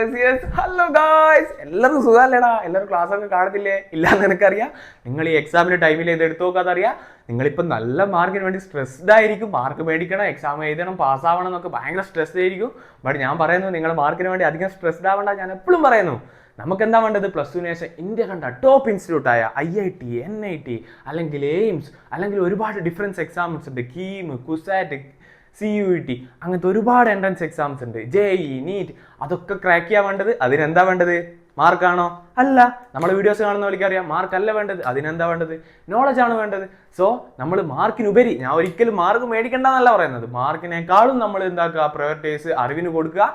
Hello guys, എല്ലാവർക്കും സുഖമല്ലേടാ? എല്ലാവരും class ഒക്കെ കാണത്തില്ലേ? ഇല്ലാന്ന് എനിക്കറിയാം. നിങ്ങൾ ഈ എക്സാമിന്റെ ടൈമിൽ ഇത് എടുത്തു നോക്കാതെ അറിയാം. നിങ്ങളിപ്പോൾ നല്ല മാർക്കിന് വേണ്ടി സ്ട്രെസ്ഡ് ആയിരിക്കും. മാർക്ക് മേടിക്കണം, എക്സാം എഴുതണം, പാസ്സാവണം എന്നൊക്കെ ഭയങ്കര സ്ട്രെസ് ആയിരിക്കും. ബട്ട് ഞാൻ പറയുന്നു, നിങ്ങൾ മാർക്കിന് വേണ്ടി അധികം സ്ട്രെസ്ഡ് ആവേണ്ട. ഞാൻ എപ്പോഴും പറയുന്നു, നമുക്ക് എന്താ വേണ്ടത്? പ്ലസ് ടുവിന് ശേഷം ഇന്ത്യ കണ്ട ടോപ്പ് ഇൻസ്റ്റിറ്റ്യൂട്ടായ IIT, NIT അല്ലെങ്കിൽ എയിംസ് അല്ലെങ്കിൽ ഒരുപാട് ഡിഫറൻസ് എക്സാംസ് ഉണ്ട്. കീം, കുസാറ്റ്, CUET, അങ്ങനത്തെ ഒരുപാട് എൻട്രൻസ് എക്സാംസ് ഉണ്ട്. JEE, NEET, അതൊക്കെ ക്രാക്ക് ചെയ്യാൻ വേണ്ടത്. അതിനെന്താ വേണ്ടത്? മാർക്കാണോ? അല്ല. നമ്മളെ വീഡിയോസ് കാണുന്ന പോലെ അറിയാം, മാർക്ക് അല്ല വേണ്ടത്. അതിനെന്താ വേണ്ടത്? നോളജ് ആണ് വേണ്ടത്. സോ നമ്മൾ മാർക്കിനുപരി, ഞാൻ ഒരിക്കലും മാർക്ക് മേടിക്കേണ്ടെന്നല്ല പറയുന്നത്, മാർക്കിനേക്കാളും നമ്മൾ എന്താക്കുക, പ്രയോറിറ്റൈസ് അറിവിന് കൊടുക്കുക.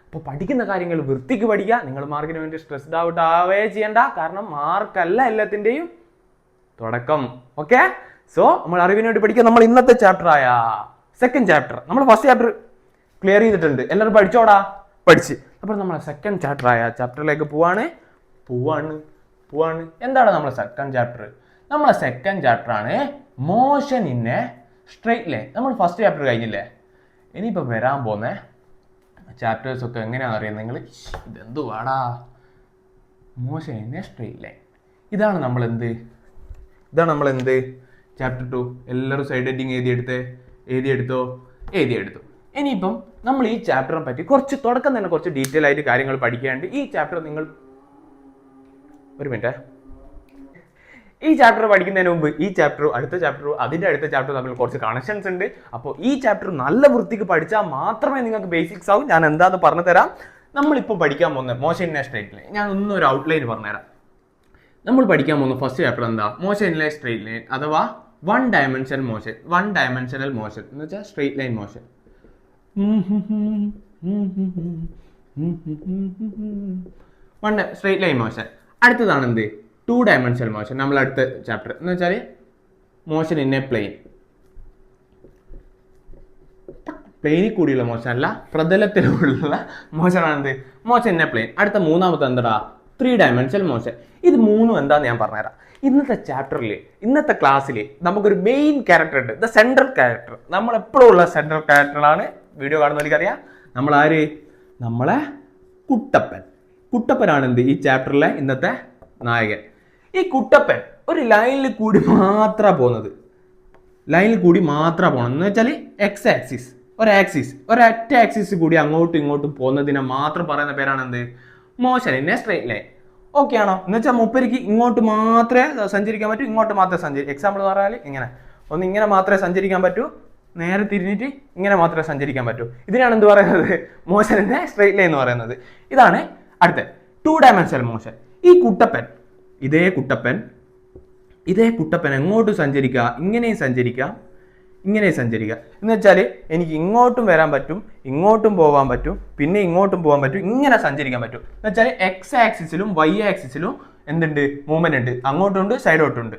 അപ്പോൾ പഠിക്കുന്ന കാര്യങ്ങൾ വൃത്തിക്ക് പഠിക്കുക. നിങ്ങൾ മാർക്കിന് വേണ്ടി സ്ട്രെസ്ഡ് ഔട്ട് ആവേ ചെയ്യണ്ട. കാരണം മാർക്കല്ല എല്ലാത്തിൻ്റെയും തുടക്കം. ഓക്കെ, സോ നമ്മൾ അറിവിന് വേണ്ടി പഠിക്കുക. നമ്മൾ ഇന്നത്തെ ചാപ്റ്റർ ആയ സെക്കൻഡ് ചാപ്റ്റർ, നമ്മൾ ഫസ്റ്റ് ചാപ്റ്റർ ക്ലിയർ ചെയ്തിട്ടുണ്ട്. എല്ലാവരും പഠിച്ചോടാ? പഠിച്ച്. അപ്പോൾ നമ്മൾ സെക്കൻഡ് ചാപ്റ്റർ ആയ ചാപ്റ്ററിലേക്ക് പോവാണ്. എന്താണ് നമ്മളെ സെക്കൻഡ് ചാപ്റ്റർ? നമ്മളെ സെക്കൻഡ് ചാപ്റ്റർ ആണ് motion in a straight line. നമ്മൾ ഫസ്റ്റ് ചാപ്റ്റർ കഴിഞ്ഞില്ലേ? ഇനിയിപ്പോൾ വരാൻ പോകുന്ന ചാപ്റ്റേഴ്സ് ഒക്കെ എങ്ങനെയാണെന്ന് അറിയാം നിങ്ങൾ. ഇതെന്തുവാടാ? Motion in a straight line. ഇതാണ് നമ്മൾ എന്ത് ചാപ്റ്റർ 2. എല്ലാവരും സൈഡ് ഹെഡിങ് എഴുതിയെടുത്തോ. ഇനിയിപ്പം നമ്മൾ ഈ ചാപ്റ്ററിനെ പറ്റി തുടക്കം തന്നെ കുറച്ച് ഡീറ്റെയിൽ ആയിട്ട് കാര്യങ്ങൾ പഠിക്കാണ്ട് ഈ ചാപ്റ്റർ നിങ്ങൾ ഈ ചാപ്റ്റർ പഠിക്കുന്നതിന് മുമ്പ് ഈ ചാപ്റ്ററും അടുത്ത ചാപ്റ്ററും അടുത്ത ചാപ്റ്ററും തമ്മിൽ കുറച്ച് കണക്ഷൻസ് ഉണ്ട്. അപ്പോൾ ഈ ചാപ്റ്റർ നല്ല വൃത്തിക്ക് പഠിച്ചാൽ മാത്രമേ നിങ്ങൾക്ക് ബേസിക്സ് ആവും. ഞാൻ എന്താണെന്ന് പറഞ്ഞു തരാം. നമ്മളിപ്പോൾ പഠിക്കാൻ പോകുന്നത് motion in a straight line. ഞാൻ ഒന്നൊരു ഔട്ട്ലൈൻ പറഞ്ഞുതരാം. നമ്മൾ പഠിക്കാൻ പോകുന്ന ഫസ്റ്റ് ചാപ്റ്റർ എന്താ? Motion in a straight line അഥവാ വൺ ഡയമെൻഷനൽ മോഷൻ എന്ന് വെച്ചാൽ straight line motion. Straight line motion. അടുത്തതാണ് എന്ത്? 2 ഡയമെൻഷനൽ മോഷൻ. നമ്മൾ അടുത്ത ചാപ്റ്റർ എന്ന് വെച്ചാൽ മോഷൻ ഇൻ എ പ്ലെയിൻ. പ്ലെയിനിൽ കൂടിയുള്ള മോഷൻ അല്ല, പ്രതലത്തിലുള്ള മോശനാണ് എന്ത്? Motion in a plane. അടുത്ത മൂന്നാമത്തെ എന്താ? 3 ഡയമെൻഷനൽ മോഷൻ. ഇത് മൂന്നും എന്താന്ന് ഞാൻ പറഞ്ഞുതരാം. ഇന്നത്തെ ചാപ്റ്ററിൽ, ഇന്നത്തെ ക്ലാസ്സിൽ നമുക്കൊരു മെയിൻ ക്യാരക്ടർ ഉണ്ട്, ദ സെൻട്രൽ ക്യാരക്ടർ. നമ്മൾ എപ്പോഴും ഉള്ള സെൻട്രൽ ക്യാരക്ടറാണ്. വീഡിയോ കാണുന്നവർക്കറിയാം. നമ്മളെ കുട്ടപ്പനാണ് എന്ത്? ഈ ചാപ്റ്ററിലെ ഇന്നത്തെ നായകൻ. ഈ കുട്ടപ്പൻ ഒരു ലൈനിൽ കൂടി മാത്രമാണ് പോകുന്നത്. എന്ന് വെച്ചാൽ എക്സ് ആക്സിസ്, ഒരൊറ്റ ആക്സിസ് കൂടി അങ്ങോട്ടും ഇങ്ങോട്ടും പോകുന്നതിനെ മാത്രം പറയുന്ന പേരാണ് എന്ത്? Motion in a straight line. Okay ആണോ? എന്ന് വെച്ചാൽ മൂപ്പരിക്ക് ഇങ്ങോട്ട് മാത്രമേ സഞ്ചരിക്കാൻ പറ്റൂ, ഇങ്ങോട്ട് മാത്രമേ സഞ്ചരിക്കും. എക്സാമ്പിൾ എന്ന് പറഞ്ഞാൽ ഇങ്ങനെ മാത്രമേ സഞ്ചരിക്കാൻ പറ്റൂ, നേരെ തിരിഞ്ഞിട്ട് ഇങ്ങനെ മാത്രമേ സഞ്ചരിക്കാൻ പറ്റൂ. ഇതിനാണ് എന്ത് പറയുന്നത്? Motion in a straight line എന്ന് പറയുന്നത്. ഇതാണ് അടുത്ത 2 ഡയമെൻഷനൽ മോഷൻ. ഈ ഇതേ കുട്ടപ്പൻ എങ്ങോട്ടും സഞ്ചരിക്കുക, ഇങ്ങനെയും സഞ്ചരിക്കുക എന്ന് വെച്ചാൽ എനിക്ക് ഇങ്ങോട്ടും വരാൻ പറ്റും, ഇങ്ങോട്ടും പോകാൻ പറ്റും, പിന്നെ ഇങ്ങോട്ടും പോകാൻ പറ്റും, ഇങ്ങനെ സഞ്ചരിക്കാൻ പറ്റും. എന്ന് വെച്ചാൽ X ആക്സിസിലും Y ആക്സിസിലും എന്തുണ്ട്? മൂവ്മെന്റ് ഉണ്ട്. അങ്ങോട്ടും ഉണ്ട്, സൈഡോട്ടുണ്ട്.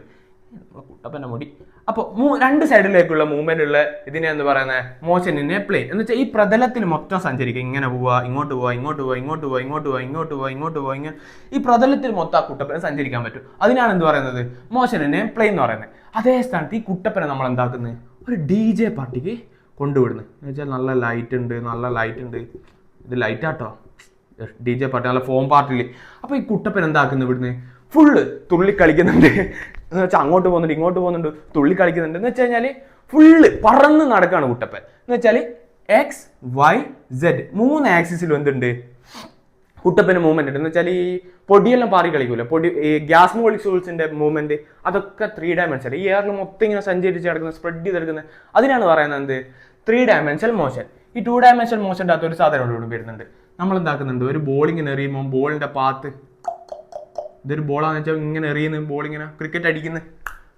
കുട്ടപ്പൻ്റെ മുടി. അപ്പോൾ 2 സൈഡിലേക്കുള്ള മൂവ്മെന്റ് ഉള്ള ഇതിനെ എന്ന് പറയുന്നത് മോഷൻ ഇൻ എ പ്ലെയിൻ. എന്ന് വെച്ചാൽ ഈ പ്രതലത്തിൽ മൊത്തം സഞ്ചരിക്കുക. ഇങ്ങനെ പോവുക, ഇങ്ങോട്ട് പോവുക. ഇങ്ങനെ ഈ പ്രതലത്തിൽ മൊത്തം ആ കുട്ടപ്പനെ സഞ്ചരിക്കാൻ പറ്റും. അതിനാണ് എന്ത് പറയുന്നത്? മോഷൻ ഇൻ എ പ്ലെയിൻ എന്ന് പറയുന്നത്. അതേ സ്ഥാനത്ത് ഈ കുട്ടപ്പനെ നമ്മൾ എന്താക്കുന്നത്? ഒരു DJ പാർട്ടിക്ക് കൊണ്ടുവിടുന്നത്. എന്ന് വെച്ചാൽ നല്ല ലൈറ്റ് ഉണ്ട്. ഇത് ലൈറ്റാട്ടോ, DJ പാർട്ടി, നല്ല ഫോം പാർട്ടിയിൽ. അപ്പോൾ ഈ കുട്ടപ്പൻ എന്താക്കുന്നത്? ഇവിടുന്ന് ഫുള്ള് തുള്ളി കളിക്കുന്നുണ്ട്. എന്ന് വെച്ചാൽ അങ്ങോട്ട് പോകുന്നുണ്ട്, ഇങ്ങോട്ട് പോകുന്നുണ്ട്, തുള്ളി കളിക്കുന്നുണ്ട്. എന്ന് വെച്ച് കഴിഞ്ഞാൽ ഫുള്ള് പറന്ന് നടക്കുകയാണ് കുട്ടപ്പൻ. എന്ന് വെച്ചാൽ XYZ 3 ആക്സിസിലും എന്തുണ്ട്? കുട്ടപ്പന് മൂവ്മെന്റ് ഉണ്ട്. എന്ന് വെച്ചാൽ ഈ പൊടിയെല്ലാം പാറി കളിക്കൂല, ഈ ഗ്യാസ് മോളിക്യൂൾസിന്റെ മൂവ്മെന്റ്, അതൊക്കെ 3 ഡയമെൻഷൻ. ഈ എയറിൽ മൊത്തം ഇങ്ങനെ സഞ്ചരിച്ച് കിടക്കുന്നത്, സ്പ്രെഡ് ചെയ്തെടുക്കുന്നത്. അതിനാണ് പറയുന്നത് എന്ത്? 3 ഡയമെൻഷനൽ മോഷൻ. ഈ 2 ഡയമെൻഷനൽ മോഷൻ്റെ അകത്ത് ഒരു സാധനം ഇവിടെ വരുന്നുണ്ട്. നമ്മൾ എന്താക്കുന്നുണ്ട്? ഒരു ബോളിങ്ങനെ എറിയുമ്പോൾ ബോളിന്റെ പാത്ത്, ഇതൊരു ബോളാന്ന് വെച്ചാൽ ഇങ്ങനെ എറിയുന്നു, ബോളിങ്ങനെ ക്രിക്കറ്റ് അടിക്കുന്നു,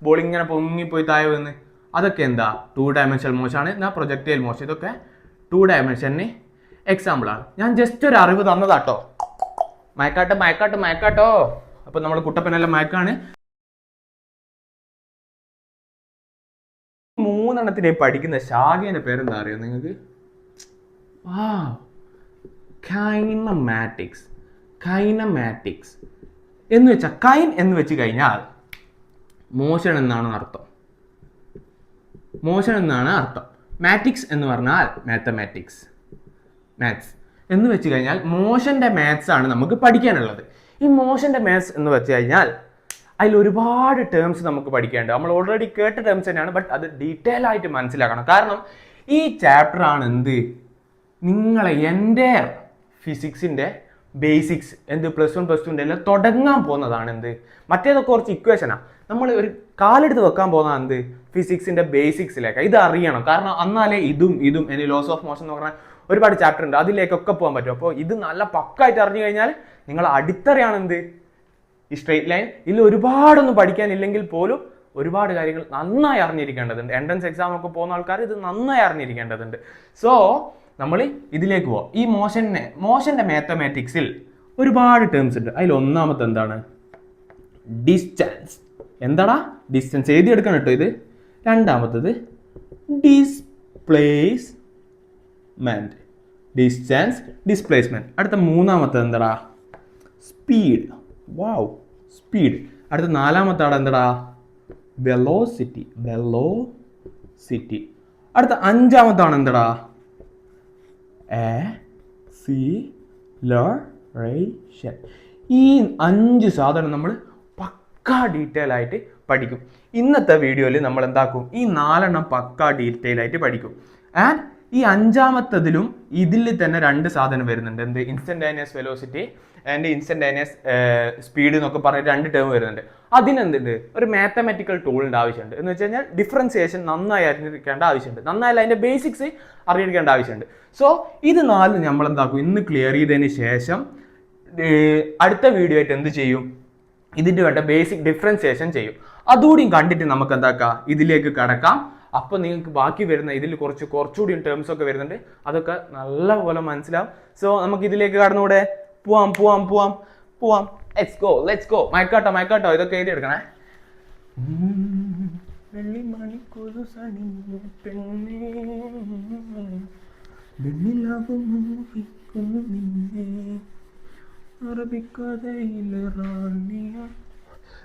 ബോളിങ്ങനെ പൊങ്ങിപ്പോയി താഴെ വന്ന്, അതൊക്കെ എന്താ? 2 ഡയമെൻഷനൽ മോശമാണ്. എന്നാൽ പ്രൊജക്ടൈൽ മോഷൻ, ഇതൊക്കെ 2 ഡയമെൻഷന് എക്സാമ്പിളാണ്. ഞാൻ ജസ്റ്റ് ഒരു അറിവ് തന്നതാട്ടോ. മയക്കാട്ടോ. അപ്പൊ നമ്മൾ കുട്ടപ്പനെല്ലാം മയക്കാണ്. 3 പഠിക്കുന്ന ശാഖേന്റെ പേരെന്താ അറിയോ നിങ്ങൾക്ക്? കൈനമാറ്റിക്സ് എന്ന് വെച്ചാൽ കൈൻ എന്ന് വെച്ച് കഴിഞ്ഞാൽ മോഷൻ എന്നാണ് അർത്ഥം. മാറ്റിക്സ് എന്ന് പറഞ്ഞാൽ മാത്സ്. എന്ന് വെച്ച് കഴിഞ്ഞാൽ മോഷൻ്റെ മാത്സ് ആണ് നമുക്ക് പഠിക്കാനുള്ളത്. ഈ മോഷൻ്റെ മാത്സ് എന്ന് വെച്ച് കഴിഞ്ഞാൽ അതിൽ ഒരുപാട് ടേംസ് നമുക്ക് പഠിക്കേണ്ടത്. നമ്മൾ ഓൾറെഡി കേട്ട ടേംസ് തന്നെയാണ്, ബട്ട് അത് ഡീറ്റെയിൽ ആയിട്ട് മനസ്സിലാക്കണം. കാരണം ഈ ചാപ്റ്റർ ആണ് എന്ത് നിങ്ങളെ എൻ്റെ ഫിസിക്സിൻ്റെ ബേസിക്സ് എന്ത് +1 +2 എല്ലാം തുടങ്ങാൻ പോകുന്നതാണ്. എന്ത് മറ്റേതൊക്കെ കുറച്ച് ഇക്വേഷനാണ്. നമ്മൾ ഒരു കാലെടുത്ത് വെക്കാൻ പോകുന്ന എന്ത് ഫിസിക്സിൻ്റെ ബേസിക്സിലേക്ക് ഇത് അറിയണം. കാരണം എന്നാലേ ഇതും ഇനി ലോസ് ഓഫ് മോഷൻ എന്ന് പറഞ്ഞാൽ ഒരുപാട് ചാപ്റ്റർ ഉണ്ട്, അതിലേക്കൊക്കെ പോകാൻ പറ്റും. അപ്പോൾ ഇത് നല്ല പക്കായിട്ട് അറിഞ്ഞു കഴിഞ്ഞാൽ നിങ്ങൾ അടിത്തറയാണ് എന്ത് ഈ സ്ട്രെയിറ്റ് ലൈൻ. ഇതിൽ ഒരുപാടൊന്നും പഠിക്കാനില്ലെങ്കിൽ പോലും ഒരുപാട് കാര്യങ്ങൾ നന്നായി അറിഞ്ഞിരിക്കേണ്ടതുണ്ട്. എൻട്രൻസ് എക്സാം ഒക്കെ പോകുന്ന ആൾക്കാർ ഇത് നന്നായി അറിഞ്ഞിരിക്കേണ്ടതുണ്ട്. സോ നമ്മൾ ഇതിലേക്ക് പോവാം. ഈ മോഷൻ്റെ മാത്തമാറ്റിക്സിൽ ഒരുപാട് ടേംസ് ഉണ്ട്. അതിൽ ഒന്നാമത്തെ എന്താണ്? ഡിസ്റ്റൻസ്. എന്താടാ ഡിസ്റ്റൻസ്? എഴുതിയെടുക്കണം കേട്ടോ ഇത്. രണ്ടാമത്തത് ഡിസ്പ്ലേസ്മെന്റ്. Distance, displacement. അടുത്ത മൂന്നാമത്തത് എന്താടാ? സ്പീഡ്. വാവ്, സ്പീഡ്. അടുത്ത നാലാമത്തെ ആടെ എന്താടാ? വെലോസിറ്റി. അടുത്ത അഞ്ചാമത്താണ് എന്താടാ? ആക്സിലറേഷൻ. ഈ 5 സാധനം നമ്മൾ പക്കാ ഡീറ്റെയിൽ ആയിട്ട് പഠിക്കും. ഇന്നത്തെ വീഡിയോയിൽ നമ്മൾ എന്താക്കും? ഈ 4 പക്കാ ഡീറ്റെയിൽ ആയിട്ട് പഠിക്കും. ആൻഡ് ഈ അഞ്ചാമത്തതിലും ഇതിൽ തന്നെ 2 സാധനം വരുന്നുണ്ട്. എന്ത്? Instantaneous velocity and instantaneous speed എന്നൊക്കെ പറഞ്ഞ് 2 ടേം വരുന്നുണ്ട്. അതിനെന്തുണ്ട്? ഒരു മാത്തമാറ്റിക്കൽ ടൂളിൻ്റെ ആവശ്യമുണ്ട്. എന്ന് വെച്ച് കഴിഞ്ഞാൽ ഡിഫറൻസിയേഷൻ നന്നായി അറിഞ്ഞിരിക്കേണ്ട ആവശ്യമുണ്ട്. നന്നായല്ല അതിൻ്റെ ബേസിക്സ് അറിഞ്ഞിരിക്കേണ്ട ആവശ്യമുണ്ട്. സോ ഇത് 4 നമ്മൾ എന്താക്കും? ഇന്ന് ക്ലിയർ ചെയ്തതിന് ശേഷം അടുത്ത വീഡിയോ ആയിട്ട് എന്ത് ചെയ്യും? ഇതിൻ്റെ വേണ്ട ബേസിക് ഡിഫറൻസിയേഷൻ ചെയ്യും. അതുകൂടിയും കണ്ടിട്ട് നമുക്ക് എന്താക്കാം? ഇതിലേക്ക് കടക്കാം. അപ്പോൾ നിങ്ങൾക്ക് ബാക്കി വരുന്ന ഇതിൽ കുറച്ചുകൂടി ടേംസ് ഒക്കെ വരുന്നുണ്ട്. അതൊക്കെ നല്ലപോലെ മനസ്സിലാവും. സോ നമുക്ക് ഇതിലേക്ക് കടന്നുകൂടെ? പോവാം. Let's go. മയക്കാട്ടോ ഇതൊക്കെ എഴുതിയെടുക്കണേ.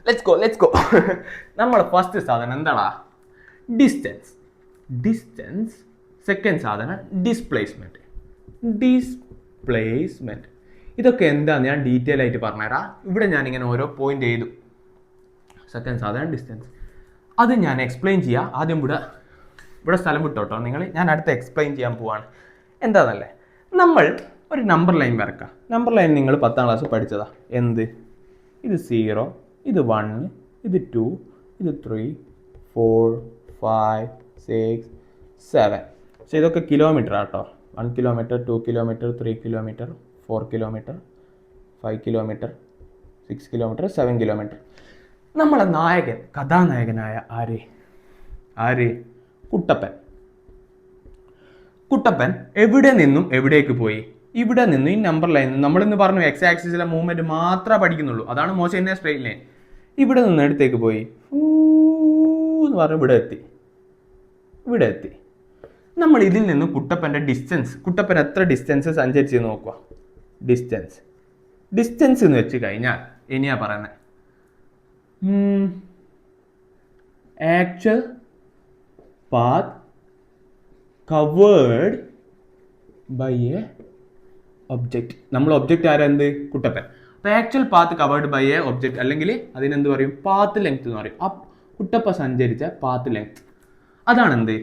Let's go. നമ്മളെ ഫസ്റ്റ് സാധനം എന്താടാ? ഡിസ്റ്റൻസ്. സെക്കൻഡ് സാധനം ഡിസ്പ്ലേസ്മെന്റ്. ഇതൊക്കെ എന്താന്ന് ഞാൻ ഡീറ്റെയിൽ ആയിട്ട് പറഞ്ഞുതരാം. ഇവിടെ ഞാനിങ്ങനെ ഓരോ പോയിന്റ് എഴുതും. സെക്കൻഡ് സാധനം ഡിസ്റ്റൻസ്, അത് ഞാൻ എക്സ്പ്ലെയിൻ ചെയ്യാം. ആദ്യം ഇവിടെ സ്ഥലം വിട്ടോട്ടോ നിങ്ങൾ. ഞാൻ അടുത്ത് എക്സ്പ്ലെയിൻ ചെയ്യാൻ പോവാണ്. എന്താണെന്നല്ലേ, നമ്മൾ ഒരു നമ്പർ ലൈൻ വരക്കാം. നമ്പർ ലൈൻ നിങ്ങൾ 10ാം ക്ലാസ് പഠിച്ചതാ. എന്ത്? ഇത് 0, ഇത് 1, ഇത് 2, ഇത് 3, 4, 5, 6, 7. പക്ഷേ ഇതൊക്കെ കിലോമീറ്റർ ആട്ടോ. 1 kilometre, 2 kilometre, 3 kilometre, 4 kilometre, 5 kilometre, 6 kilometre, 7 kilometre. നമ്മളെ കഥാനായകനായ ആര്? കുട്ടപ്പൻ എവിടെ നിന്നും എവിടേക്ക് പോയി? ഇവിടെ നിന്ന് ഈ നമ്പർ ലൈൻ നമ്മളിന്ന് പറഞ്ഞു എക്സ് ആക്സിസിലെ മൂവ്മെന്റ് മാത്രമേ പഠിക്കുന്നുള്ളൂ. അതാണ് മോശം സ്ട്രെയിറ്റ് ലൈൻ. ഇവിടെ നിന്ന് എടുത്തേക്ക് പോയി എന്ന് പറഞ്ഞു ഇവിടെ എത്തി. നമ്മൾ ഇതിൽ നിന്ന് കുട്ടപ്പൻ്റെ ഡിസ്റ്റൻസ്, കുട്ടപ്പൻ എത്ര ഡിസ്റ്റൻസ് സഞ്ചരിച്ച് നോക്കുക. ഡിസ്റ്റൻസ് എന്ന് വെച്ച് കഴിഞ്ഞാൽ ഇനിയാ പറയുന്നത് actual path covered by a object. നമ്മൾ ഒബ്ജക്റ്റ് ആരാ? എന്ത്? കുട്ടപ്പൻ. അപ്പോൾ actual path covered by a object, അല്ലെങ്കിൽ അതിനെന്ത് പറയും? പാത്ത് ലെങ്ത് എന്ന് പറയും. ആ കുട്ടപ്പ സഞ്ചരിച്ച പാത്ത് ലെങ്ത്, അതാണ് എന്ത്?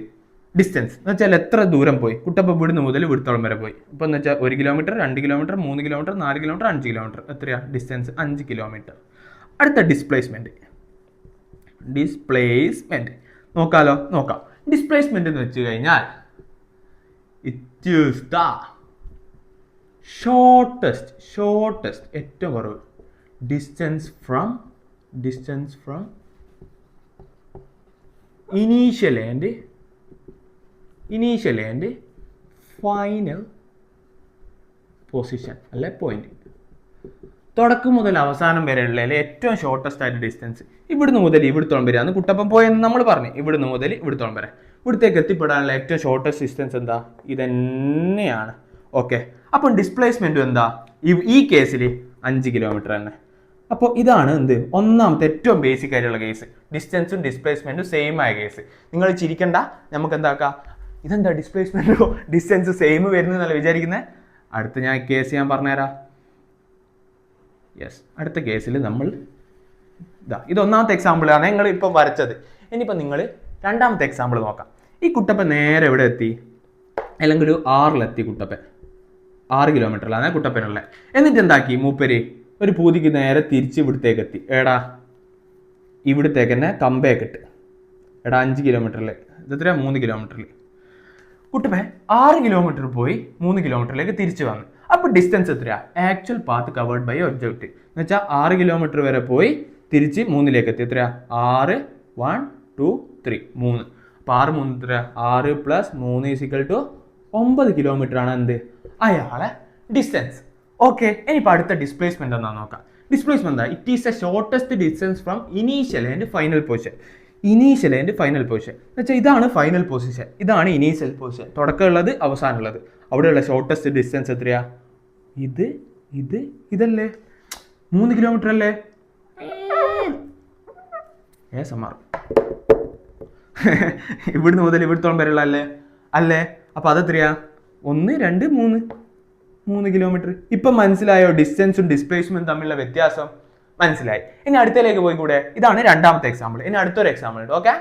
ഡിസ്റ്റൻസ്. എന്ന് വെച്ചാൽ എത്ര ദൂരം പോയി കുട്ടപ്പ ഇവിടുന്ന് മുതൽ ഇവിടുത്തോളം വരെ പോയി. ഇപ്പോൾ എന്ന് വെച്ചാൽ 1 kilometre, 2 kilometre, 3 kilometre, 4 kilometre, 5 kilometre. എത്രയാ ഡിസ്റ്റൻസ്? 5 കിലോമീറ്റർ. അടുത്ത ഡിസ്പ്ലേസ്മെന്റ് നോക്കാം. ഡിസ്പ്ലേസ്മെന്റ് എന്ന് വെച്ച് കഴിഞ്ഞാൽ ഇറ്റ് ഈസ് ദ ഷോർട്ടസ്റ്റ് ഏറ്റവും കുറവ് distance from initial and final position അല്ലെ പോയിന്റ്. തുടക്കം മുതൽ അവസാനം വരെ ഉള്ള ഏറ്റവും ഷോർട്ടസ്റ്റ് ആയിട്ട് ഡിസ്റ്റൻസ് ഇവിടുന്ന് മുതൽ ഇവിടുത്തോളം വരെയാണ് കുട്ടപ്പൻ പോയെന്ന് നമ്മൾ പറഞ്ഞു. ഇവിടുന്ന് മുതൽ ഇവിടുത്തോളം വരെ ഇവിടത്തേക്ക് എത്തിപ്പെടാനുള്ള ഏറ്റവും ഷോർട്ടസ്റ്റ് ഡിസ്റ്റൻസ് എന്താ? ഇതന്നെയാണ്. ഓക്കെ, അപ്പം ഡിസ്പ്ലേസ്മെൻറ്റും എന്താ? ഈ കേസിൽ 5 കിലോമീറ്റർ തന്നെ. അപ്പോൾ ഇതാണ് എന്ത്? ഒന്നാമത്തെ ഏറ്റവും ബേസിക് ആയിട്ടുള്ള കേസ്. ഡിസ്റ്റൻസും ഡിസ്പ്ലേസ്മെൻറ്റും സെയിം ആയ കേസ്. നിങ്ങൾ ചിരിക്കണ്ട, നമുക്ക് എന്താക്കാം? ഇതെന്താ ഡിസ്പ്ലേസ്മെൻറ്റോ ഡിസ്റ്റൻസ് സെയിം വരുന്നതെന്നല്ല വിചാരിക്കുന്നത്? അടുത്ത ഞാൻ കേസ് ഞാൻ പറഞ്ഞുതരാം. യെസ്, അടുത്ത കേസിൽ നമ്മൾ ഇത് ഒന്നാമത്തെ എക്സാമ്പിളാണ് നിങ്ങൾ ഇപ്പം വരച്ചത്. ഇനിയിപ്പോൾ നിങ്ങൾ രണ്ടാമത്തെ എക്സാമ്പിൾ നോക്കാം. ഈ കുട്ടപ്പൻ നേരെ എവിടെ എത്തി? അല്ലെങ്കിൽ ഒരു 6-ലെത്തി കുട്ടപ്പൻ. 6 കിലോമീറ്ററിലാണ് കുട്ടപ്പനുള്ളത്. എന്നിട്ട് എന്താക്കി മൂപ്പര് ഒരു പൂതിക്ക് നേരെ തിരിച്ച് ഇവിടത്തേക്ക് എത്തി. എടാ ഇവിടത്തേക്ക് തന്നെ കമ്പയൊക്കെ ഇട്ട്. എടാ 5 കിലോമീറ്ററിൽ ഇതെത്ര 3 കിലോമീറ്ററിൽ കുട്ടപ്പൻ 6 കിലോമീറ്റർ പോയി 3 കിലോമീറ്ററിലേക്ക് തിരിച്ചു വന്നു. അപ്പോൾ ഡിസ്റ്റൻസ് എത്രയാ? Actual path covered by object എന്ന് വെച്ചാൽ 6 കിലോമീറ്റർ വരെ പോയി തിരിച്ച് 3ലേക്ക് എത്തി. എത്രയാ? 6 1 2 3 3. അപ്പോൾ 6 3 എത്രയാ? 6 + 3 = 9 കിലോമീറ്റർ ആണ് എന്ത് അയാളെ ഡിസ്റ്റൻസ്. ഓക്കെ, ഇനിയിപ്പോൾ അടുത്ത ഡിസ്പ്ലേസ്മെന്റ് എന്താ നോക്കാം. ഡിസ്പ്ലേസ്മെന്റ് എന്താ? It is A shortest distance from initial and final position. Initial and final position എന്ന് വെച്ചാൽ ഇതാണ് ഫൈനൽ പൊസിഷൻ, ഇതാണ് ഇനീഷ്യൽ പൊസിഷൻ. തുടക്കമുള്ളത് അവസാനമുള്ളത്. അവിടെയുള്ള ഷോർട്ടസ്റ്റ് ഡിസ്റ്റൻസ് എത്രയാ? ഇതല്ലേ 3 കിലോമീറ്റർ അല്ലേ? ഇവിടുന്ന് മുതൽ ഇവിടുത്തോളം വരെയുള്ള അല്ലേ? അപ്പൊ അതെത്രയാ? 1 2 3 കിലോമീറ്റർ. ഇപ്പം മനസ്സിലായോ ഡിസ്റ്റൻസും ഡിസ്പ്ലേസ്മെന്റും തമ്മിലുള്ള വ്യത്യാസം? മനസ്സിലായി. ഇനി അടുത്തതിലേക്ക് പോയി കൂടെ. ഇതാണ് രണ്ടാമത്തെ എക്സാമ്പിൾ. ഇനി അടുത്തൊരു എക്സാമ്പിൾ ഉണ്ട്. ഓക്കെ,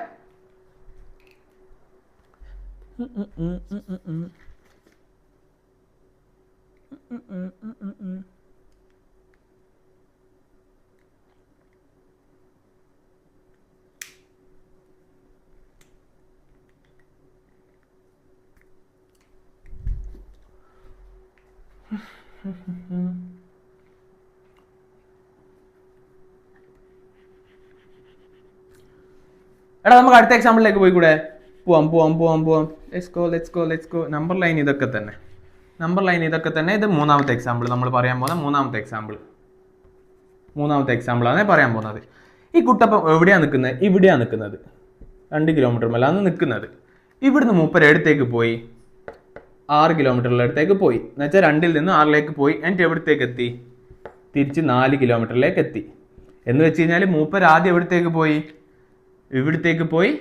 എടാ നമുക്ക് അടുത്ത എക്സാമ്പിളിലേക്ക് പോയി കൂടെ. പോവാം. Let's go. നമ്പർ ലൈൻ ഇതൊക്കെ തന്നെ. ഇത് മൂന്നാമത്തെ എക്സാമ്പിൾ. നമ്മൾ പറയാൻ പോകുന്ന മൂന്നാമത്തെ എക്സാമ്പിളാണ് പറയാൻ പോകുന്നത്. ഈ കുട്ടപ്പം എവിടെയാണ് നിൽക്കുന്നത്? ഇവിടെയാണ് നിൽക്കുന്നത്. 2 കിലോമീറ്റർ മേലാണ് നിൽക്കുന്നത്. ഇവിടുന്ന് മൂപ്പര് എടുത്തേക്ക് പോയി 6 കിലോമീറ്ററിൻ്റെ അടുത്തേക്ക് പോയി. എന്ന് വെച്ചാൽ 2ൽ നിന്ന് 6ലേക്ക് പോയി. എന്നിട്ട് എവിടത്തേക്ക് എത്തി? തിരിച്ച് 4 കിലോമീറ്ററിലേക്ക് എത്തി. എന്ന് വെച്ച് കഴിഞ്ഞാൽ മൂപ്പര് ആദ്യം എവിടത്തേക്ക് പോയി? ഇവിടത്തേക്ക് പോയി.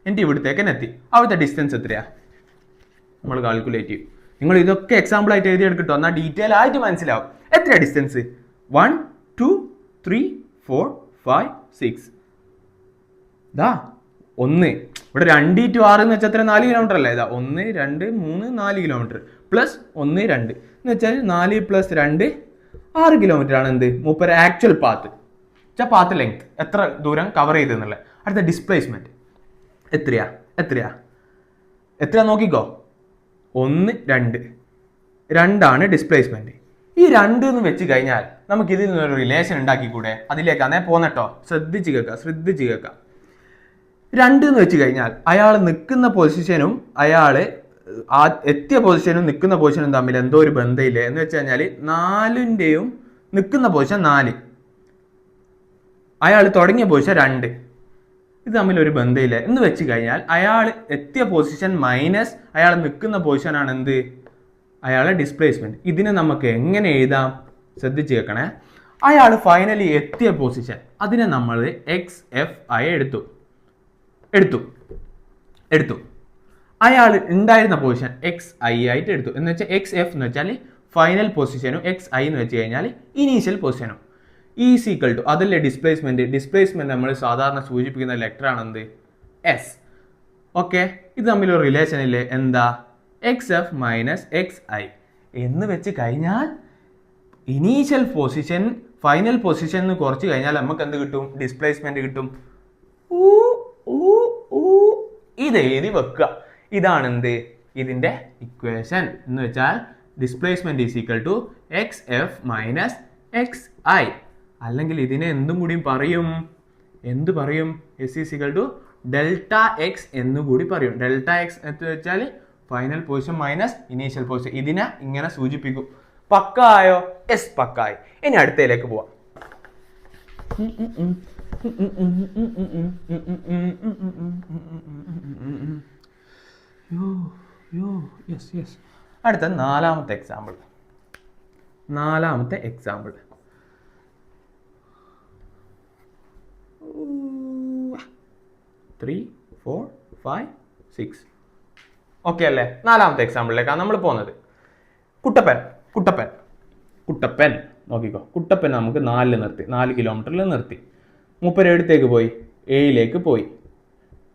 എന്നിട്ട് ഇവിടത്തേക്ക് തന്നെ എത്തി. അവിടുത്തെ ഡിസ്റ്റൻസ് എത്രയാ? നമ്മൾ കാൽക്കുലേറ്റ് ചെയ്യും. നിങ്ങൾ ഇതൊക്കെ എക്സാമ്പിൾ ആയിട്ട് എഴുതിയെടുക്കട്ടോ, എന്നാൽ ഡീറ്റെയിൽ ആയിട്ട് മനസ്സിലാവും. എത്രയാ ഡിസ്റ്റൻസ്? 1 2 3 4 5 6. ഇതാ 1. ഇവിടെ 2 × 6 എന്ന് വെച്ചാൽ എത്ര? 4 കിലോമീറ്റർ അല്ലേ? ഇതാ 1 2 3 4 കിലോമീറ്റർ പ്ലസ് 1 2 എന്ന് വെച്ചാൽ 4 + 2 6 കിലോമീറ്റർ ആണ് എന്ത് മൂപ്പര് ആക്ച്വൽ പാത്ത്. പാത്ത് ലെങ്ത് എത്ര ദൂരം കവർ ചെയ്തെന്നുള്ളത്. അടുത്ത ഡിസ്പ്ലേസ്മെന്റ് എത്രയാ നോക്കിക്കോ. 1 2 2 ഡിസ്പ്ലേസ്മെന്റ്. ഈ 2 എന്ന് വെച്ച് കഴിഞ്ഞാൽ നമുക്ക് ഇതിൽ നിന്നൊരു റിലേഷൻ ഉണ്ടാക്കിക്കൂടെ? അതിലേക്കാണേ പോന്നട്ടോ. ശ്രദ്ധിച്ച് കേൾക്കാം. 2 എന്ന് വെച്ച് കഴിഞ്ഞാൽ അയാൾ നിൽക്കുന്ന പൊസിഷനും അയാൾ എത്തിയ പൊസിഷനും നിൽക്കുന്ന പൊസിഷനും തമ്മിൽ എന്തോ ഒരു ബന്ധമില്ലേ എന്ന് വെച്ച് കഴിഞ്ഞാൽ 4ന്റെയും നിൽക്കുന്ന പൊസിഷൻ 4, അയാൾ തുടങ്ങിയ പൊസിഷൻ 2, ഇത് തമ്മിലൊരു ബന്ധമില്ല എന്ന് വെച്ച് കഴിഞ്ഞാൽ അയാൾ എത്തിയ പൊസിഷൻ മൈനസ് അയാൾ നിൽക്കുന്ന പൊസിഷനാണ് എന്ത്? അയാളെ ഡിസ്പ്ലേസ്മെന്റ്. ഇതിനെ നമുക്ക് എങ്ങനെ എഴുതാം? ശ്രദ്ധിച്ച് കേൾക്കണേ. അയാൾ ഫൈനലി എത്തിയ പൊസിഷൻ അതിനെ നമ്മൾ XF ആയി എടുത്തു. അയാൾ ഉണ്ടായിരുന്ന പൊസിഷൻ XI ആയിട്ട് എടുത്തു. എന്ന് വെച്ചാൽ XF എന്ന് വെച്ചാൽ ഫൈനൽ പൊസിഷനും XI എന്ന് വെച്ച് കഴിഞ്ഞാൽ ഇനീഷ്യൽ പൊസിഷനും. ഈസ് അതല്ലേ ഡിസ്പ്ലേസ്മെന്റ് നമ്മൾ സാധാരണ സൂചിപ്പിക്കുന്ന ലെറ്റർ ആണ് എന്ത്? S. ഓക്കെ, ഇത് തമ്മിലൊരു റിലേഷൻ ഇല്ലേ? എന്താ? XF - XI എന്ന് വെച്ച് കഴിഞ്ഞാൽ ഇനീഷ്യൽ പൊസിഷൻ ഫൈനൽ പൊസിഷൻ എന്ന് കുറച്ച് കഴിഞ്ഞാൽ നമുക്ക് എന്ത് കിട്ടും? ഡിസ്പ്ലേസ്മെന്റ് കിട്ടും. ഇത് എഴുതി വെക്കുക. ഇതാണ് എന്ത്? ഇതിന്റെ ഇക്വേഷൻ എന്ന് വെച്ചാൽ ഡിസ്പ്ലേസ്മെന്റ് = XF - XI. അല്ലെങ്കിൽ ഇതിനെ എന്തും കൂടി പറയും. എന്ത് പറയും? S = Δx എന്ന് കൂടി പറയും. Δx എന്ന് വെച്ചാൽ final position minus initial position. ഇതിനെ ഇങ്ങനെ സൂചിപ്പിക്കും. പക്കായോ? എസ്, പക്കായി. ഇനി അടുത്തതിലേക്ക് പോവാം. അടുത്ത നാലാമത്തെ എക്സാമ്പിൾ. 3 4 5 6. ഓക്കെ അല്ലേ? നാലാമത്തെ എക്സാമ്പിളിലേക്കാണ് നമ്മൾ പോകുന്നത്. കുട്ടപ്പൻ കുട്ടപ്പൻ കുട്ടപ്പൻ നോക്കിക്കോ, കുട്ടപ്പൻ നമുക്ക് 4 നിർത്തി, 4 കിലോമീറ്ററിൽ നിർത്തി. മൂപ്പര് എടുത്തേക്ക് പോയി, 7ലേക്ക് പോയി.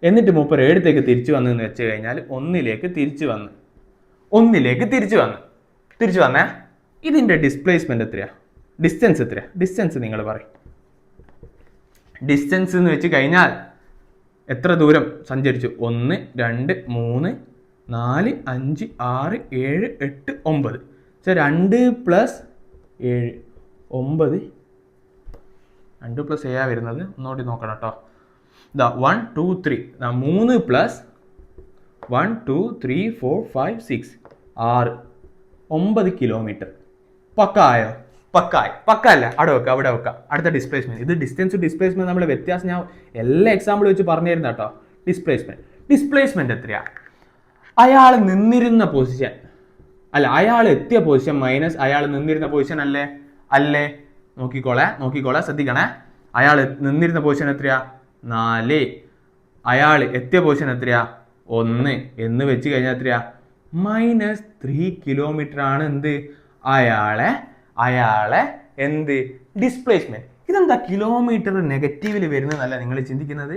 എന്നിട്ട് മൂപ്പര് എടുത്തേക്ക് തിരിച്ചു വന്നെന്ന് വെച്ച് കഴിഞ്ഞാൽ 1ലേക്ക് തിരിച്ചു വന്നേ. ഇതിന്റെ ഡിസ്പ്ലേസ്മെന്റ് എത്രയാ, ഡിസ്റ്റൻസ് എത്രയാ? ഡിസ്റ്റൻസ് നിങ്ങൾ പറയും. ഡിസ്റ്റൻസ് എന്ന് വെച്ച് കഴിഞ്ഞാൽ എത്ര ദൂരം സഞ്ചരിച്ചു? 1 2 3 4 5 6 7 8 9. 2 + 7 9. 2 + 7 വരുന്നത്, ഒന്നുകൂടി നോക്കണം കേട്ടോ. ഇതാ 1 2 3 3 + 1 2 3 4 5 6 6 9 കിലോമീറ്റർ. പക്കായോ? പക്കല്ല. അവിടെ വെക്കാം. അടുത്ത ഡിസ്പ്ലേസ്മെന്റ്. ഇത് ഡിസ്പ്ലേസ്മെന്റ് നമ്മൾ വ്യത്യാസം ഞാൻ എല്ലാ എക്സാമ്പിൾ വെച്ച് പറഞ്ഞു തരുന്ന കേട്ടോ. ഡിസ്പ്ലേസ്മെന്റ് എത്രയാ? അയാൾ നിന്നിരുന്ന പൊസിഷൻ അല്ല, അയാൾ എത്തിയ പൊസിഷൻ മൈനസ് അയാൾ നിന്നിരുന്ന പൊസിഷൻ അല്ലേ? നോക്കിക്കോളെ, ശ്രദ്ധിക്കണേ. അയാൾ നിന്നിരുന്ന പൊസിഷൻ എത്രയാ? 4. അയാൾ എത്തിയ പൊസിഷൻ എത്രയാ? 1 എന്ന് വെച്ച് കഴിഞ്ഞാൽ എത്രയാ? -3 കിലോമീറ്റർ ആണ് എന്ത്? അയാളെ എന്ത് ഡിസ്പ്ലേസ്മെന്റ്. ഇതെന്താ കിലോമീറ്റർ നെഗറ്റീവിൽ വരുന്നതല്ല നിങ്ങൾ ചിന്തിക്കുന്നത്?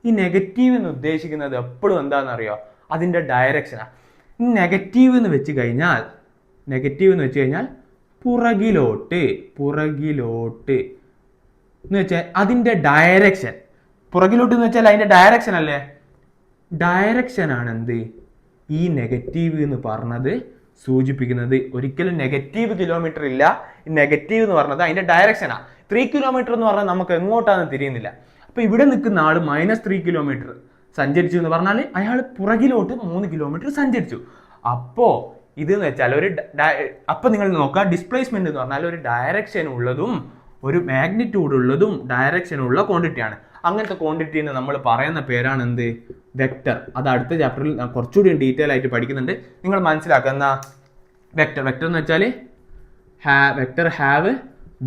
ഈ നെഗറ്റീവ് എന്ന് ഉദ്ദേശിക്കുന്നത് എപ്പോഴും എന്താണെന്നറിയോ? അതിൻ്റെ ഡയറക്ഷനാണ്. നെഗറ്റീവ് എന്ന് വെച്ച് കഴിഞ്ഞാൽ പുറകിലോട്ട് എന്ന് വെച്ചാൽ അതിൻ്റെ ഡയറക്ഷൻ. പുറകിലോട്ട് എന്ന് വെച്ചാൽ അതിൻ്റെ ഡയറക്ഷൻ അല്ലേ? ഡയറക്ഷനാണ് എന്ത് ഈ നെഗറ്റീവ് എന്ന് പറഞ്ഞത് സൂചിപ്പിക്കുന്നത്. ഒരിക്കലും നെഗറ്റീവ് കിലോമീറ്റർ ഇല്ല. നെഗറ്റീവ് എന്ന് പറഞ്ഞത് അതിന്റെ ഡയറക്ഷനാണ്. 3 കിലോമീറ്റർ എന്ന് പറഞ്ഞാൽ നമുക്ക് എങ്ങോട്ടാണെന്ന് തിരിയുന്നില്ല. അപ്പൊ ഇവിടെ നിൽക്കുന്ന ആള് -3 കിലോമീറ്റർ സഞ്ചരിച്ചു എന്ന് പറഞ്ഞാൽ അയാൾ പുറകിലോട്ട് 3 കിലോമീറ്റർ സഞ്ചരിച്ചു. അപ്പോ ഇതെന്ന് വെച്ചാൽ അപ്പൊ നിങ്ങൾ നോക്കുക, ഡിസ്പ്ലേസ്മെന്റ് എന്ന് പറഞ്ഞാൽ ഒരു ഡയറക്ഷൻ ഉള്ളതും ഒരു മാഗ്നിറ്റ്യൂഡ് ഉള്ളതും ഡയറക്ഷൻ ഉള്ള ക്വാണ്ടിറ്റിയാണ്. അങ്ങനത്തെ ക്വാണ്ടിറ്റീനെ നമ്മൾ പറയുന്ന പേരാണ് എന്ത്? വെക്ടർ. അത് അടുത്ത ചാപ്റ്ററിൽ കുറച്ചുകൂടി ഡീറ്റെയിൽ ആയിട്ട് പഠിക്കുന്നുണ്ട്. നിങ്ങൾ മനസ്സിലാക്കുന്ന വെക്ടർ എന്ന് വെച്ചാൽ vector have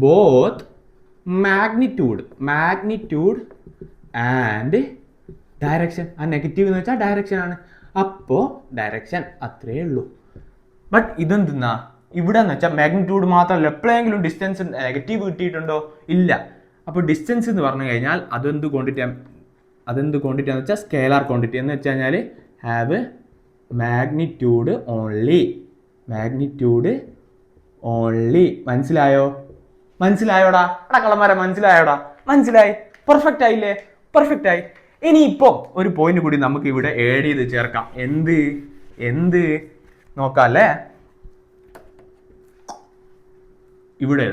both magnitude and direction. ആ നെഗറ്റീവ് എന്ന് വെച്ചാൽ ഡയറക്ഷൻ ആണ്. അപ്പോൾ ഡയറക്ഷൻ അത്രേ ഉള്ളൂ. ബട്ട് ഇതെന്തെന്നാ ഇവിടെ എന്ന് വെച്ചാൽ മാഗ്നിറ്റ്യൂഡ് മാത്രമല്ല, എപ്പോഴെങ്കിലും ഡിസ്റ്റൻസ് നെഗറ്റീവ് കിട്ടിയിട്ടുണ്ടോ? ഇല്ല. അപ്പോൾ ഡിസ്റ്റൻസ് എന്ന് പറഞ്ഞു കഴിഞ്ഞാൽ അതെന്ത് ക്വാണ്ടിറ്റിയാന്ന് വെച്ചാൽ സ്കേലാർ ക്വാണ്ടിറ്റി. എന്ന് വെച്ച് കഴിഞ്ഞാൽ ഹാവ് മാഗ്നിറ്റ്യൂഡ് ഓൺലി. മനസ്സിലായോടാ കള്ളന്മാരെ? മനസ്സിലായി. പെർഫെക്റ്റ് ആയി. ഇനിയിപ്പോ ഒരു പോയിന്റ് കൂടി നമുക്ക് ഇവിടെ ആഡ് ചെയ്ത് ചേർക്കാം. എന്ത് നോക്കാം അല്ലേ? ഇവിടെ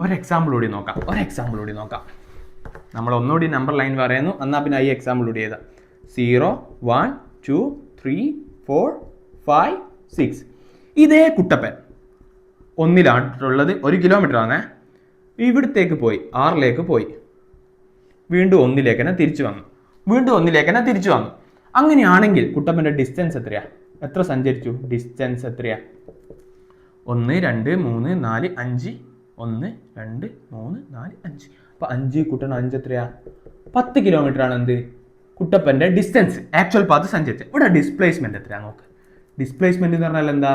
ഒരു എക്സാമ്പിൾ കൂടി നോക്കാം. നമ്മൾ ഒന്നുകൂടി നമ്പർ ലൈൻ പറയുന്നു, എന്നാൽ പിന്നെ ഈ എക്സാമ്പിൾ കൂടി എഴുതാം. 0 1 2 3 4 5 6. ഇതേ കുട്ടപ്പൻ 1ലാണുള്ളത്, 1 കിലോമീറ്റർ ആണേ. ഇവിടത്തേക്ക് പോയി 6ലേക്ക് പോയി, വീണ്ടും 1ലേക്ക് തന്നെ തിരിച്ചു വന്നു. അങ്ങനെയാണെങ്കിൽ കുട്ടപ്പന്റെ ഡിസ്റ്റൻസ് എത്രയാ? എത്ര സഞ്ചരിച്ചു? ഡിസ്റ്റൻസ് എത്രയാ? 1 2 3 4 5. 1 2 3 4 5. അപ്പൊ 5 കൂട്ടണം 5 എത്രയാ? 10 കിലോമീറ്റർ ആണ് എന്ത്? കുട്ടപ്പന്റെ ഡിസ്റ്റൻസ്, ആക്ച്വൽ പാത്ത് സഞ്ചരിച്ചത്. ഇവിടെ ഡിസ്പ്ലേസ്മെന്റ് എത്രയാ നോക്ക്. ഡിസ്പ്ലേസ്മെന്റ് എന്ന് പറഞ്ഞാൽ എന്താ?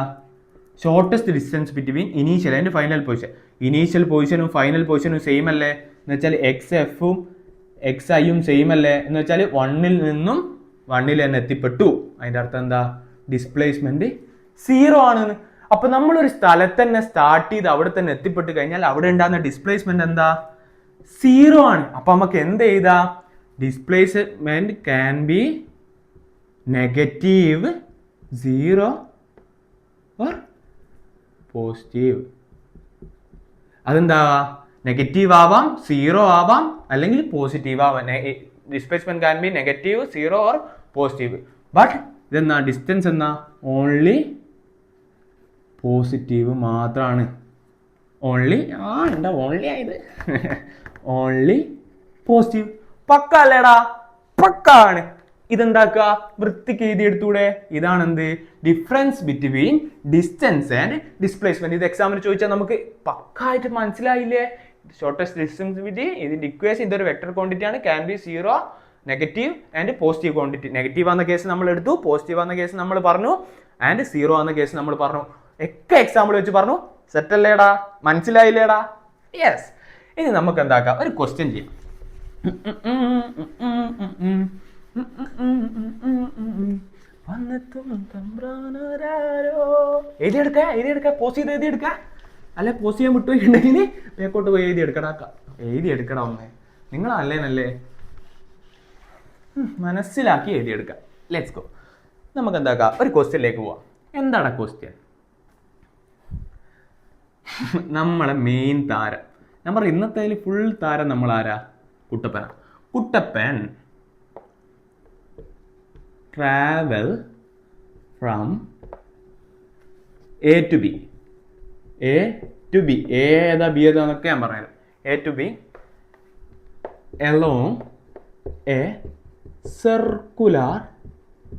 Shortest distance between initial and final position. Initial പൊസിഷനും ഫൈനൽ പൊസിഷനും സെയിം അല്ലേ? എന്ന് വെച്ചാൽ XFഉം XIയും സെയിം അല്ലേ? എന്ന് വെച്ചാൽ 1ൽ നിന്നും 1ൽ തന്നെ എത്തിപ്പെട്ടു. അതിന്റെ അർത്ഥം എന്താ? ഡിസ്പ്ലേസ്മെന്റ് 0 ആണെന്ന്. അപ്പൊ നമ്മളൊരു സ്ഥലത്ത് തന്നെ സ്റ്റാർട്ട് ചെയ്ത് അവിടെ തന്നെ എത്തിപ്പെട്ട് കഴിഞ്ഞാൽ അവിടെ ഉണ്ടാകുന്ന ഡിസ്പ്ലേസ്മെന്റ് എന്താ? 0 ആണ്. അപ്പൊ നമുക്ക് എന്ത് ചെയ്താ? Displacement can be negative 0 or positive. അതെന്താ? നെഗറ്റീവ് ആവാം, 0 ആവാം, അല്ലെങ്കിൽ പോസിറ്റീവ് ആവാം. Displacement can be negative 0 or positive. But ഇതെന്നാ? ഡിസ്റ്റൻസ് എന്നാ? ഓൺലി പോസിറ്റീവ് മാത്രമാണ്. ഓൺലി ആയത് ഓൺലി പോസിറ്റീവ്. പക്ക അല്ലേടാ? പക്കാണ്. ഇതെന്താക്കുക? വൃത്തിക്ക് എഴുതി എടുത്തൂടെ? ഇതാണ് എന്ത്? Difference between distance and displacement. ഇത് എക്സാമിന് ചോദിച്ചാൽ നമുക്ക് പക്കായിട്ട് മനസ്സിലായില്ലേ? ഷോർട്ടസ്റ്റ് ഡിസ്റ്റൻസ് ബിറ്റ്വീൻ ഇതിന്റെ ഇക്വേഷൻ. ഇതൊരു വെക്ടർ ക്വാണ്ടിറ്റി ആണ്. Can be 0 negative and positive quantity. Negative ആവുന്ന കേസ് നമ്മൾ എടുത്തു, പോസിറ്റീവ് ആവുന്ന കേസ് നമ്മൾ പറഞ്ഞു, ആൻഡ് 0 ആവുന്ന കേസ് നമ്മൾ പറഞ്ഞു. ഒക്കെ എക്സാമ്പിൾ വെച്ച് പറഞ്ഞു. സെറ്റ് അല്ലേടാ? മനസ്സിലായില്ലേടാ? യെസ്. ഇനി നമുക്ക് എന്താക്കാം, ഒരു ക്വസ്റ്റ്യൻ ചെയ്യാം. എഴുതിയെടുക്ക, പോസ്റ്റ് ചെയ്ത് എഴുതിയെടുക്ക. അല്ലെ പോസ്റ്റ് ചെയ്യാൻ വിട്ടുപോയിട്ടുണ്ടെങ്കിൽ വേക്കോട്ട് പോയി എഴുതിയെടുക്കടാ ഒന്നേ. നിങ്ങളല്ലേനല്ലേ, മനസ്സിലാക്കി എഴുതിയെടുക്കാം. Let's go. നമുക്ക് എന്താക്കാം, ഒരു ക്വസ്റ്റ്യനിലേക്ക് പോവാം. എന്താണ് ക്വസ്റ്റ്യൻ? നമ്മളെ മെയിൻ താരം, ഞാൻ പറയും ഇന്നത്തെ ഫുൾ താരം നമ്മൾ ആരാ? കുട്ടപ്പനാ. Kuttappan travel from A to B. A to B, A ഏതാ ബി ഏതാന്നൊക്കെ ഞാൻ പറഞ്ഞുതരാം. A to B along a circular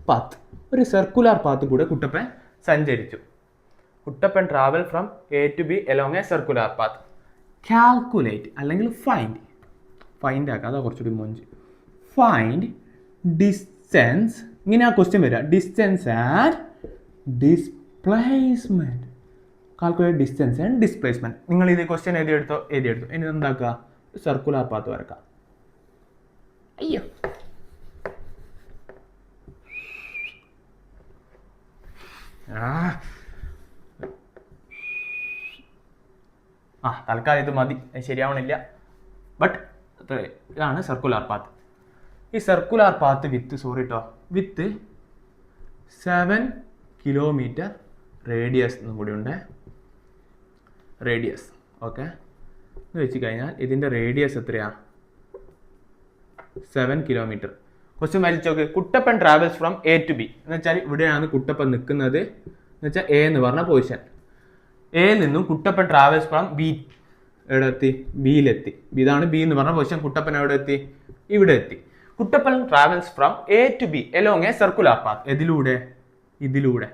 path. ഒരു സർക്കുലാർ പാത്ത് കൂടെ കുട്ടപ്പൻ സഞ്ചരിച്ചു. Kuttappan travel from A to B along a circular path. Calculate അല്ലെങ്കിൽ ഫൈൻഡ് ആക്കുക, അതാ കുറച്ചുകൂടി മൊഞ്ച്. ഫൈൻഡ് ഡിസ്റ്റൻസ്, ഇങ്ങനെ ആ ക്വസ്റ്റ്യൻ വരിക. Distance and displacement. Calculate distance and displacement. നിങ്ങൾ ഇത് ക്വസ്റ്റ്യൻ എഴുതിയെടുത്തോ? ഇനി എന്താക്കുക, സർക്കുലാർ പാത്ത് വരക്കാം. അയ്യോ, തൽക്കാലം ഇത് മതി, ശരിയാവണില്ല. ബട്ട് ഇതാണ് സർക്കുലാർ പാത്ത്. ഈ circular path with 7 kilometre radius എന്നും കൂടി ഉണ്ട്. റേഡിയസ് ഓക്കെ എന്ന് വെച്ച് കഴിഞ്ഞാൽ ഇതിൻ്റെ റേഡിയസ് എത്രയാ? 7 കിലോമീറ്റർ. ക്വസ്റ്റ്യൻ വലിച്ചു നോക്ക്. Kuttappan travels from A to B എന്ന് വെച്ചാൽ ഇവിടെയാണ് കുട്ടപ്പൻ നിൽക്കുന്നത് എന്ന് വെച്ചാൽ എ എന്ന് പറഞ്ഞ പൊസിഷൻ. എയിൽ നിന്നും കുട്ടപ്പൻ ട്രാവൽസ് ഫ്രം ബി എവിടെ എത്തി? ബിയിലെത്തി. ഇതാണ് ബി എന്ന് പറഞ്ഞ പൊസിഷൻ. കുട്ടപ്പൻ എവിടെ എത്തി? ഇവിടെ എത്തി. Kuttappan travels from A to B along a circular path. ഇതിലൂടെ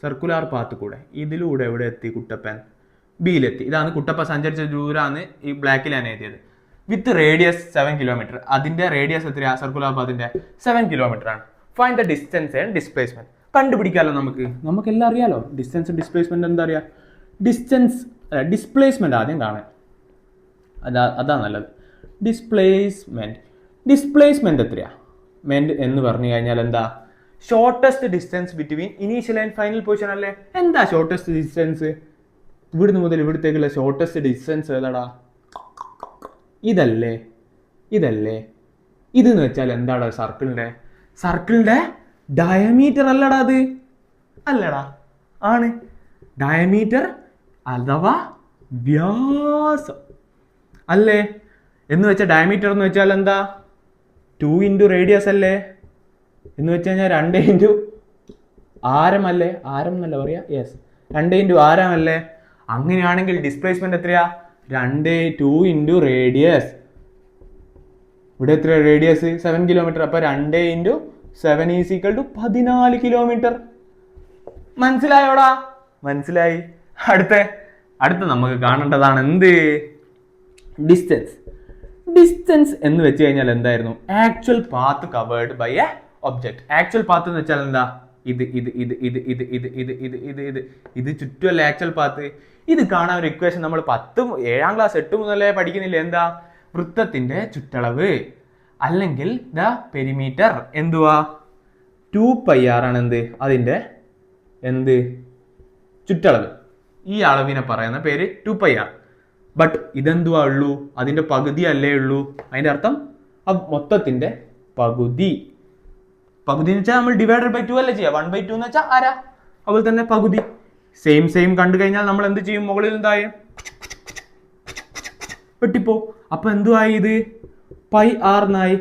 സർക്കുലാർ പാത്ത് കൂടെ ഇതിലൂടെ എവിടെ എത്തി? കുട്ടപ്പൻ ബിയിലെത്തി. ഇതാണ് കുട്ടപ്പൻ സഞ്ചരിച്ച ദൂരാണ് ഈ ബ്ലാക്കിലാണ് എഴുതിയത്. With radius 7 kilometre. അതിന്റെ റേഡിയസ് എത്രയാ? സർക്കുലാർ പാത്തിന്റെ 7 കിലോമീറ്റർ ആണ്. Find the distance and displacement. കണ്ടുപിടിക്കാമല്ലോ നമുക്ക് എല്ലാം അറിയാലോ. ഡിസ്റ്റൻസ് ഡിസ്പ്ലേസ്മെന്റ് എന്താ അറിയാം? ഡിസ്പ്ലേസ്മെന്റ് ആദ്യം കാണാൻ, അതാ നല്ലത്. ഡിസ്പ്ലേസ്മെന്റ് എത്രയാ? മെന്റ് എന്ന് പറഞ്ഞു കഴിഞ്ഞാൽ എന്താ? Shortest distance between initial and final position അല്ലേ? എന്താ ഷോർട്ടസ്റ്റ് ഡിസ്റ്റൻസ്? ഇവിടുന്ന് മുതൽ ഇവിടത്തേക്കുള്ള ഷോർട്ടസ്റ്റ് ഡിസ്റ്റൻസ് ഏതാടാ? ഇതല്ലേ? ഇതെന്ന് വെച്ചാൽ എന്താടാ? സർക്കിളിന്റെ ഡയമീറ്റർ അല്ലടാ അത്? അല്ലടാ, ആണ്. ഡയമീറ്റർ അഥവാ വ്യാസം അല്ലേ? എന്ന് വെച്ചാൽ ഡയമീറ്റർ എന്ന് വെച്ചാൽ എന്താ? 2 ഇൻറ്റു റേഡിയസ് അല്ലേ? എന്ന് വെച്ച് കഴിഞ്ഞാൽ 2 ഇൻറ്റു ആരമല്ലേ? ആരം എന്നല്ല പറയാ. യെസ്, 2 ഇൻറ്റു ആരമല്ലേ? അങ്ങനെയാണെങ്കിൽ ഡിസ്പ്ലേസ്മെന്റ് എത്രയാ? 2 ഇൻറ്റു റേഡിയസ്. ഇവിടെ എത്ര റേഡിയസ്? 7 കിലോമീറ്റർ. അപ്പൊ 2 into 7 is equal to 14 kilometre. മനസ്സിലായോടാ? മനസ്സിലായി. അടുത്ത നമുക്ക് കാണേണ്ടതാണ് എന്ത്? ഡിസ്റ്റൻസ് എന്ന് വെച്ച് കഴിഞ്ഞാൽ എന്തായിരുന്നു? Actual path covered by a object. Actual path എന്ന് വെച്ചാൽ എന്താ? ഇത് ചുറ്റുമല്ല ആക്ച്വൽ പാത്ത്. ഇത് കാണാൻ ഒരു ഇക്വേഷൻ നമ്മൾ 7ാം ക്ലാസ് 8 മുതലേ പഠിക്കുന്നില്ല. എന്താ? വൃത്തത്തിന്റെ ചുറ്റളവ് അല്ലെങ്കിൽ ദ പെരിമീറ്റർ എന്തുവാ? 2πr ആണ് അതിന്റെ ചുറ്റളവ്. ഈ അളവിനെ പറയുന്ന പേര് 2πr. ബട്ട് ഇതെന്തുവാ ഉള്ളൂ? അതിന്റെ പകുതി അല്ലേ ഉള്ളൂ. അതിന്റെ അർത്ഥം മൊത്തത്തിന്റെ പകുതി എന്ന് വെച്ചാൽ നമ്മൾ ഡിവൈഡഡ് ബൈ 2 അല്ലേ ചെയ്യാം. 1/2 എന്ന് വെച്ചാൽ ആരാ? അതുപോലെ തന്നെ പകുതി. സെയിം കണ്ടു കഴിഞ്ഞാൽ നമ്മൾ എന്ത് ചെയ്യും? മുകളിൽ എന്തായും വെട്ടിപ്പോ. അപ്പൊ എന്തുവായി? ഇത് πr എന്നായി.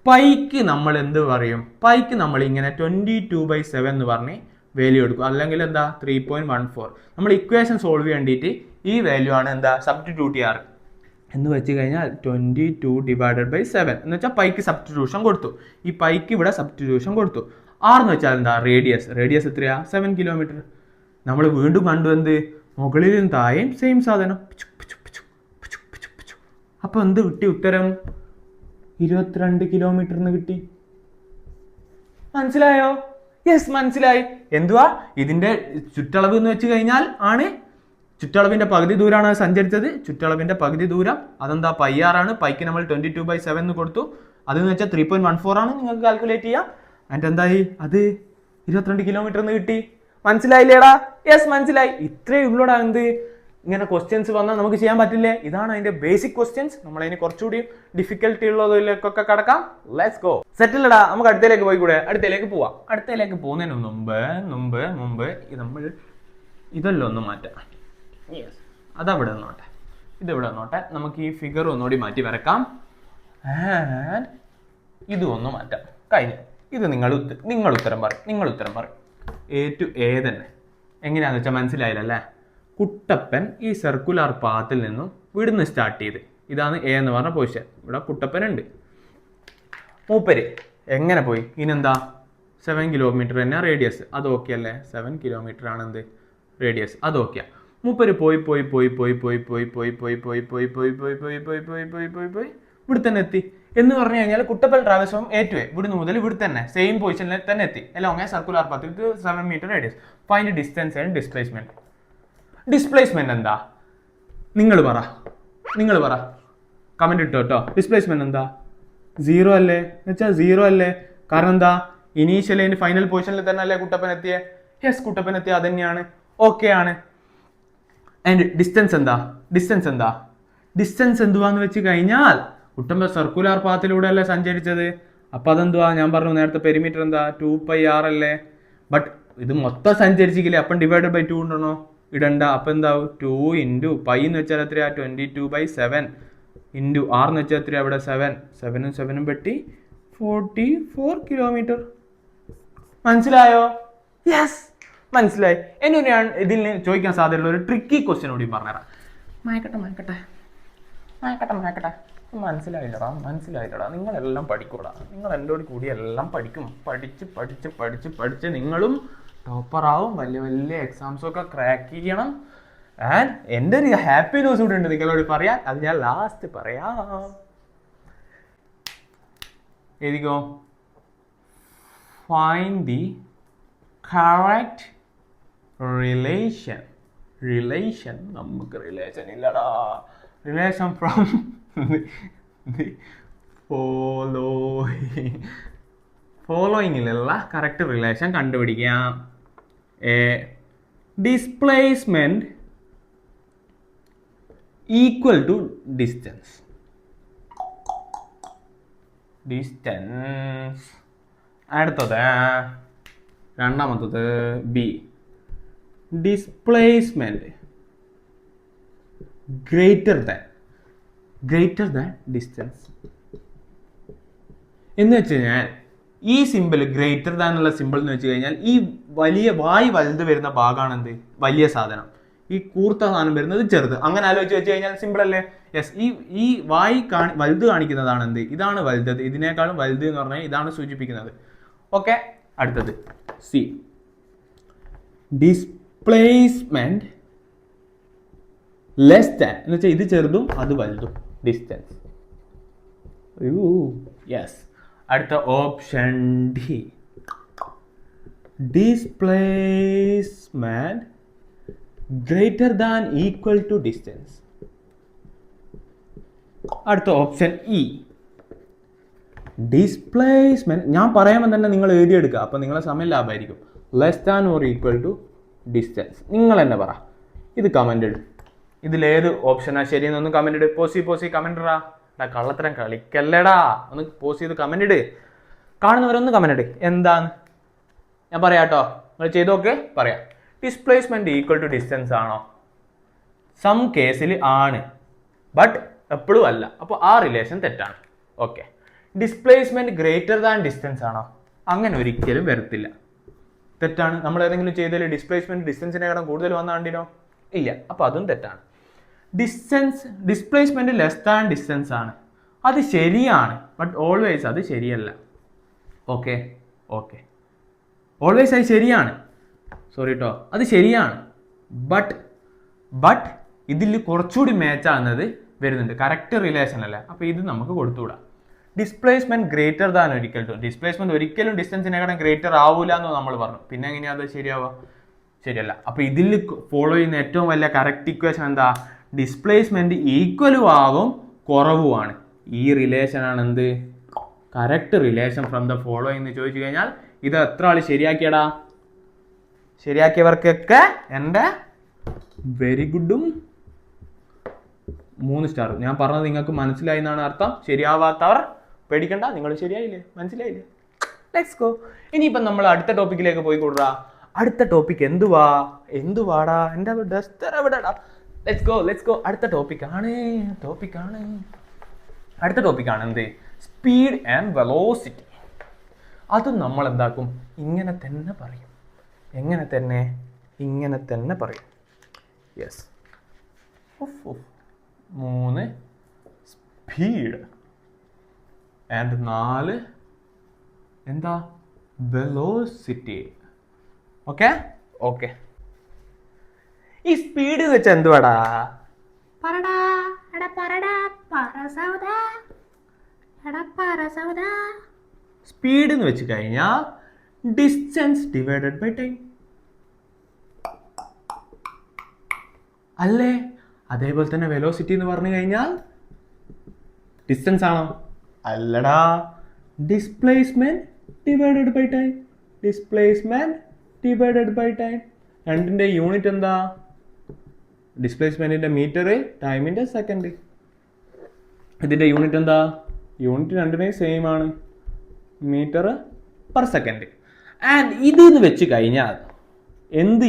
പൈക്ക് നമ്മൾ എന്ത് പറയും? പൈക്ക് നമ്മൾ ഇങ്ങനെ 22/7 എന്ന് പറഞ്ഞ് വാല്യൂ എടുക്കും. അല്ലെങ്കിൽ എന്താ? 3.14. നമ്മൾ ഇക്വേഷൻ സോൾവ് ചെയ്യേണ്ടിയിട്ട് ഈ വാല്യൂ ആണ് എന്താ? സബ്സ്റ്റിറ്റ്യൂട്ട് ചെയ്യാറ്. എന്ന് വെച്ച് കഴിഞ്ഞാൽ 22/7 എന്ന് വെച്ചാൽ പൈക്ക് സബ്സ്റ്റിറ്റ്യൂഷൻ കൊടുത്തു. ഈ പൈക്ക് ഇവിടെ സബ്സ്റ്റിറ്റ്യൂഷൻ കൊടുത്തു. ആർ എന്ന് വെച്ചാൽ എന്താ? റേഡിയസ് എത്രയാ? 7 കിലോമീറ്റർ. നമ്മൾ വീണ്ടും കണ്ടു എന്ത്? മുകളിലും താഴെയും സെയിം സാധനം. അപ്പൊ എന്ത് കിട്ടി? ഉത്തരം 22 കിലോമീറ്റർ എന്ന് കിട്ടി. മനസ്സിലായോ? യെസ്, മനസ്സിലായി. എന്തുവാ ഇതിന്റെ ചുറ്റളവ് എന്ന് വെച്ച് കഴിഞ്ഞാൽ ആണ് ചുറ്റളവിന്റെ പകുതി ദൂരമാണ് സഞ്ചരിച്ചത്. ചുറ്റളവിന്റെ പകുതി ദൂരം അതെന്താ πr ആണ്. പൈക്ക് നമ്മൾ 22/7 എന്ന് കൊടുത്തു. അതെന്ന് വെച്ചാൽ 3.14 ആണ്. നിങ്ങൾക്ക് കാൽക്കുലേറ്റ് ചെയ്യാം. എന്നിട്ട് എന്തായി, അത് 22 കിലോമീറ്റർ എന്ന് കിട്ടി. മനസ്സിലായില്ലേടാ? യെസ്, മനസ്സിലായി. ഇത്രയേ ഉള്ളൂടാ. എന്ത് ഇങ്ങനെ ക്വസ്റ്റ്യൻസ് വന്നാൽ നമുക്ക് ചെയ്യാൻ പറ്റില്ലേ? ഇതാണ് അതിന്റെ ബേസിക് ക്വസ്റ്റ്യൻസ്. നമ്മളതിന് കുറച്ചുകൂടി ഡിഫിക്കൽട്ടി ഉള്ളതിലേക്കൊക്കെ കടക്കാം. Let's go. സെറ്റിലടാ, നമുക്ക് അടുത്തയിലേക്ക് പോയിക്കൂടെ? അടുത്തയിലേക്ക് പോവാം. അടുത്തയിലേക്ക് പോകുന്നതിന് മുമ്പ് നമ്മൾ ഇതെല്ലാം ഒന്ന് മാറ്റാം. യെസ്, അതവിടെ നിന്നോട്ടെ, ഇതിവിടെ നിന്നോട്ടെ. നമുക്ക് ഈ ഫിഗർ ഒന്നുകൂടി മാറ്റി വരക്കാം. ആൻഡ് ഇതും ഒന്ന് മാറ്റാം. കഴിഞ്ഞു. ഇത് നിങ്ങൾ ഉത്തരം പറയും. A to A തന്നെ. എങ്ങനെയാണെന്ന് വെച്ചാൽ മനസ്സിലായില്ലല്ലേ? കുട്ടപ്പൻ ഈ സർക്കുലർ പാത്തിൽ നിന്നും ഇവിടുന്ന് സ്റ്റാർട്ട് ചെയ്ത്, ഇതാണ് A എന്ന് പറഞ്ഞ പൊസിഷൻ. ഇവിടെ കുട്ടപ്പൻ ഉണ്ട്. മൂപ്പര് എങ്ങനെ പോയി? ഇനെന്താ 7 കിലോമീറ്റർ തന്നെ റേഡിയസ്. അത് ഓക്കെ അല്ലേ? 7 കിലോമീറ്റർ ആണ് എന്ത് റേഡിയസ്. അത് ഓക്കെയാ. മൂപ്പര് പോയി ഇവിടെ തന്നെ എത്തി എന്ന് പറഞ്ഞു കഴിഞ്ഞാൽ Kuttappan travels from A to A. ഇവിടുന്ന് മുതൽ ഇവിടെ തന്നെ സെയിം പൊസിഷനിൽ തന്നെ എത്തി. Along circular path with 7 metre radius. Find distance and displacement. Displacement എന്താ? നിങ്ങൾ പറ കമന്റ് ഇട്ടോ കേട്ടോ. ഡിസ്പ്ലേസ്മെന്റ് എന്താ? 0 അല്ലേ? എന്നുവെച്ചാൽ 0 അല്ലേ? കാരണം എന്താ, ഇനീഷ്യലി അതിന്റെ ഫൈനൽ പൊസിഷനിൽ തന്നെ അല്ലേ കുട്ടപ്പൻ എത്തിയേ? യെസ്, കുട്ടപ്പൻ എത്തിയ അത് തന്നെയാണ്. ഓക്കെ ആണ്. ആൻഡ് ഡിസ്റ്റൻസ് എന്തുവാന്ന് വെച്ച് കഴിഞ്ഞാൽ കുട്ടപ്പൻ സർക്കുലർ പാത്തിലൂടെ അല്ലേ സഞ്ചരിച്ചത്. അപ്പൊ അതെന്തുവാ? ഞാൻ പറഞ്ഞു നേരത്തെ പെരിമീറ്റർ എന്താ 2πr അല്ലേ? ബട്ട് ഇത് മൊത്തം സഞ്ചരിച്ചില്ലേ? അപ്പം ഡിവൈഡഡ് ബൈ 2 ഉണ്ടോ? ഇടണ്ട. അപ്പൊ എന്താവും? 2 ഇൻറ്റു പൈ എന്ന് വെച്ചാൽ എത്രയാ? 22/7 ഇൻറ്റു r എന്ന് വെച്ചാൽ എത്രയാ? അവിടെ 7 പെട്ടി 44 കിലോമീറ്റർ. മനസ്സിലായോ? യെസ്, മനസ്സിലായി. ഇനി ഞാൻ ഇതിൽ ചോദിക്കാൻ സാധ്യതയുള്ള ഒരു ട്രിക്കി ക്വസ്റ്റ്യൻ കൂടി പറഞ്ഞുതരാം. മായക്കട്ടെ. മനസ്സിലായില്ലടാ. നിങ്ങളെല്ലാം പഠിക്കൂടാ. നിങ്ങൾ എൻ്റെ കൂടി എല്ലാം പഠിക്കും. പഠിച്ച് നിങ്ങളും ടോപ്പറാവും. വലിയ എക്സാംസും ഒക്കെ ക്രാക്ക് ചെയ്യണം. ആൻഡ് എൻ്റെ ഒരു ഹാപ്പി ന്യൂസ് കൂടെ ഉണ്ട് നിങ്ങളോട് പറയാൻ. അത് ഞാൻ ലാസ്റ്റ് പറയാം. എഴുതിക്കോ. Find the correct relation. നമുക്ക് റിലേഷൻ ഇല്ലടാ. റിലേഷൻ ഫ്രം ഫോളോയിങ്ങിലുള്ള കറക്റ്റ് റിലേഷൻ കണ്ടുപിടിക്കാം. Displacement equal to distance. അടുത്തത് രണ്ടാമത്തത് B. Displacement greater than distance എന്ന് വെച്ച് കഴിഞ്ഞാൽ ഈ സിമ്പിൾ ഗ്രേറ്റർ ദാൻ എന്നുള്ള സിമ്പിൾ എന്ന് വെച്ച് കഴിഞ്ഞാൽ ഈ വലിയ വായ് വലുത് വരുന്ന ഭാഗമാണ് എന്ത് വലിയ സാധനം, ഈ കൂർത്ത സാധനം വരുന്നത് ചെറുത്. അങ്ങനെ ആലോചിച്ച് വെച്ച് കഴിഞ്ഞാൽ സിമ്പിൾ അല്ലേ? യെസ്, ഈ വായ് വലുത് കാണിക്കുന്നതാണ് എന്ത്, ഇതാണ് വലുത്. ഇതിനേക്കാളും വലുത് എന്ന് പറഞ്ഞാൽ ഇതാണ് സൂചിപ്പിക്കുന്നത്. ഓക്കെ, അടുത്തത് സി. ഡിസ്പ്ലേസ്മെന്റ് ലെസ് ദാൻ എന്ന് വെച്ചാൽ ഇത് ചെറുതും അത് വലുതും. ഡിസ്റ്റൻസ്. യെസ്. അടുത്ത option D. Displacement greater than equal to distance. അടുത്ത ഓപ്ഷൻ ഇ. ഡിസ്പ്ലേസ്മെന്റ് ഞാൻ പറയുമ്പോൾ തന്നെ നിങ്ങൾ എഴുതിയെടുക്കുക, അപ്പോൾ നിങ്ങളെ സമയം ലാഭമായിരിക്കും. Less than or equal to distance. നിങ്ങൾ തന്നെ പറ. ഇത് കമന്റ് ഇട്. ഇതിലേത് ഓപ്ഷനാ ശരിയെന്നൊന്ന് കമന്റ് ഇട്. പോസി കമന്റ് ഇടാ. കള്ളത്തരം കളിക്കല്ലേടാ. ഒന്ന് പോസ് ചെയ്ത് കമന്റ് ഇട്. കാണുന്നവരൊന്ന് കമന്റ് ഇട്. എന്താന്ന് ഞാൻ പറയാട്ടോ, നിങ്ങൾ ചെയ്ത് നോക്ക്. പറയാം. ഡിസ്പ്ലേസ്മെന്റ് ഈക്വൽ ടു ഡിസ്റ്റൻസ് ആണോ? സം കേസിൽ ആണ്, ബട്ട് എപ്പോഴും അല്ല. അപ്പോൾ ആ റിലേഷൻ തെറ്റാണ്. Okay. Displacement greater than distance ആണോ? അങ്ങനെ ഒരിക്കലും വരത്തില്ല, തെറ്റാണ്. നമ്മൾ ഏതെങ്കിലും ചെയ്തതിൽ ഡിസ്പ്ലേസ്മെന്റ് ഡിസ്റ്റൻസിനേക്കാളും കൂടുതൽ വന്നാണ്ടിനോ? ഇല്ല. അപ്പോൾ അതും തെറ്റാണ്. ഡിസ്പ്ലേസ്മെന്റ് ലെസ് ദാൻ ഡിസ്റ്റൻസ് ആണ്, അത് ശരിയാണ്, ബട്ട് ഓൾവേസ് അത് ശരിയല്ല. ഓക്കെ, ഓൾവേസ് അത് ശരിയാണ്. സോറി കേട്ടോ, അത് ശരിയാണ്. ബട്ട് ഇതിൽ കുറച്ചുകൂടി മാച്ച് ആകുന്നത് വരുന്നുണ്ട്. കറക്റ്റ് റിലേഷൻ അല്ല. അപ്പോൾ ഇത് നമുക്ക് കൊടുത്തുകൂടാ. ഡിസ്പ്ലേസ്മെന്റ് ഗ്രേറ്റർ ദാൻ ഒരിക്കൽ ടു. ഡിസ്പ്ലേസ്മെന്റ് ഒരിക്കലും ഡിസ്റ്റൻസിനെക്കാളും ഗ്രേറ്റർ ആവൂല എന്ന് നമ്മൾ പറഞ്ഞു. പിന്നെ എങ്ങനെയാ അത് ശരിയാവുക? ശരിയല്ല. അപ്പൊ ഇതിൽ ഫോളോ ചെയ്യുന്ന ഏറ്റവും വലിയ കറക്റ്റ് ഇക്വേഷൻ എന്താ? ഡിസ്പ്ലേസ്മെന്റ് ഈക്വലും ആവും കുറവുമാണ്. ഈ റിലേഷൻ ആണ് എന്ത്? Correct relation from the following എന്ന് ചോദിച്ചു കഴിഞ്ഞാൽ ഇത് എത്ര ആള് ശരിയാക്കിയടാ? ശരിയാക്കിയവർക്കൊക്കെ എൻ്റെ വെരി ഗുഡും 3 സ്റ്റാർ. ഞാൻ പറഞ്ഞത് നിങ്ങൾക്ക് മനസ്സിലായി എന്നാണ് അർത്ഥം. ശരിയാവാത്തവർ പേടിക്കണ്ട, നിങ്ങൾ ശരിയായില്ലേ? മനസ്സിലായില്ലേ? Let's go. ഇനിയിപ്പം നമ്മൾ അടുത്ത ടോപ്പിക്കിലേക്ക് പോയി കൂടാ. അടുത്ത ടോപ്പിക് എന്തുവാടാ? എൻ്റെ ഡസ്റ്റർ എവിടെടാ? Let's go. അടുത്ത ടോപ്പിക്കാണ് എന്ത്? Speed and velocity. അതും നമ്മൾ എന്താക്കും? ഇങ്ങനെ തന്നെ പറയും. എങ്ങനെ തന്നെ? ഇങ്ങനെ തന്നെ പറയും. യെസ്. 3 സ്പീഡ് ആൻഡ് 4 എന്താ? വെലോസിറ്റി. ഓക്കെ. ഈ സ്പീഡ് വെച്ച എന്തുവാടാ? സ്പീഡ് എന്ന് വെച്ച് കഴിഞ്ഞാൽ ഡിസ്റ്റൻസ് ഡിവൈഡഡ് ബൈ ടൈം അല്ലേ? അതേപോലെ തന്നെ വെലോസിറ്റി എന്ന് പറഞ്ഞു കഴിഞ്ഞാൽ ഡിസ്റ്റൻസ് ആണോ? അല്ലടാ, ഡിസ്പ്ലേസ്മെന്റ് ഡിവൈഡഡ് ബൈ ടൈം. രണ്ടിന്റെ യൂണിറ്റ് എന്താ? ഡിസ്പ്ലേസ്മെന്റിന്റെ മീറ്റർ, ടൈമിന്റെ സെക്കൻഡ്. ഇതിന്റെ യൂണിറ്റ് എന്താ? യൂണിറ്റ് രണ്ടിനെയും സെയിം ആണ്, മീറ്റർ പെർ സെക്കൻഡ്. ആൻഡ് ഇതെന്ന് വെച്ച് കഴിഞ്ഞാൽ എന്ത്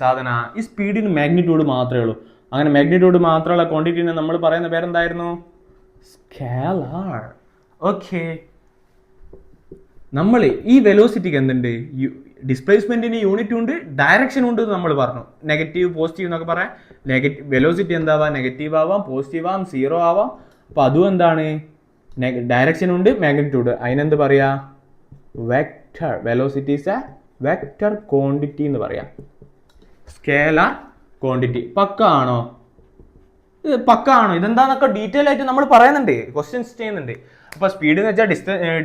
സാധന? ഈ സ്പീഡിന് മാഗ്നിറ്റ്യൂഡ് മാത്രമേ ഉള്ളൂ. അങ്ങനെ മാഗ്നിറ്റ്യൂഡ് മാത്രമുള്ള ക്വാണ്ടിറ്റിനെ നമ്മൾ പറയുന്ന പേരെന്തായിരുന്നു? സ്കേലാർ. ഓക്കെ. നമ്മൾ ഈ വെലോസിറ്റിക്ക് എന്തുണ്ട്? ഡിസ്പ്ലേസ്മെന്റിന് യൂണിറ്റ് ഉണ്ട്, ഡയറക്ഷൻ ഉണ്ട് എന്ന് നമ്മൾ പറഞ്ഞു. നെഗറ്റീവ് പോസിറ്റീവ് എന്നൊക്കെ പറയാം. വെലോസിറ്റി എന്താവാം? നെഗറ്റീവ് ആവാം, പോസിറ്റീവ് ആവാം, 0 ആവാം. അപ്പൊ അതും എന്താണ്? ഡയറക്ഷൻ ഉണ്ട്, മാഗ്നിറ്റ്യൂഡ്. അതിനെന്ത് പറയാ? Vector. Velocity is A vector quantity എന്ന് പറയാം. Scalar quantity. പക്ക ആണോ? ഇതെന്താന്നൊക്കെ ഡീറ്റെയിൽ ആയിട്ട് നമ്മൾ പറയുന്നുണ്ട്, ക്വസ്റ്റ്യൻസ് ചെയ്യുന്നുണ്ട്. അപ്പൊ സ്പീഡ് എന്ന് വെച്ചാൽ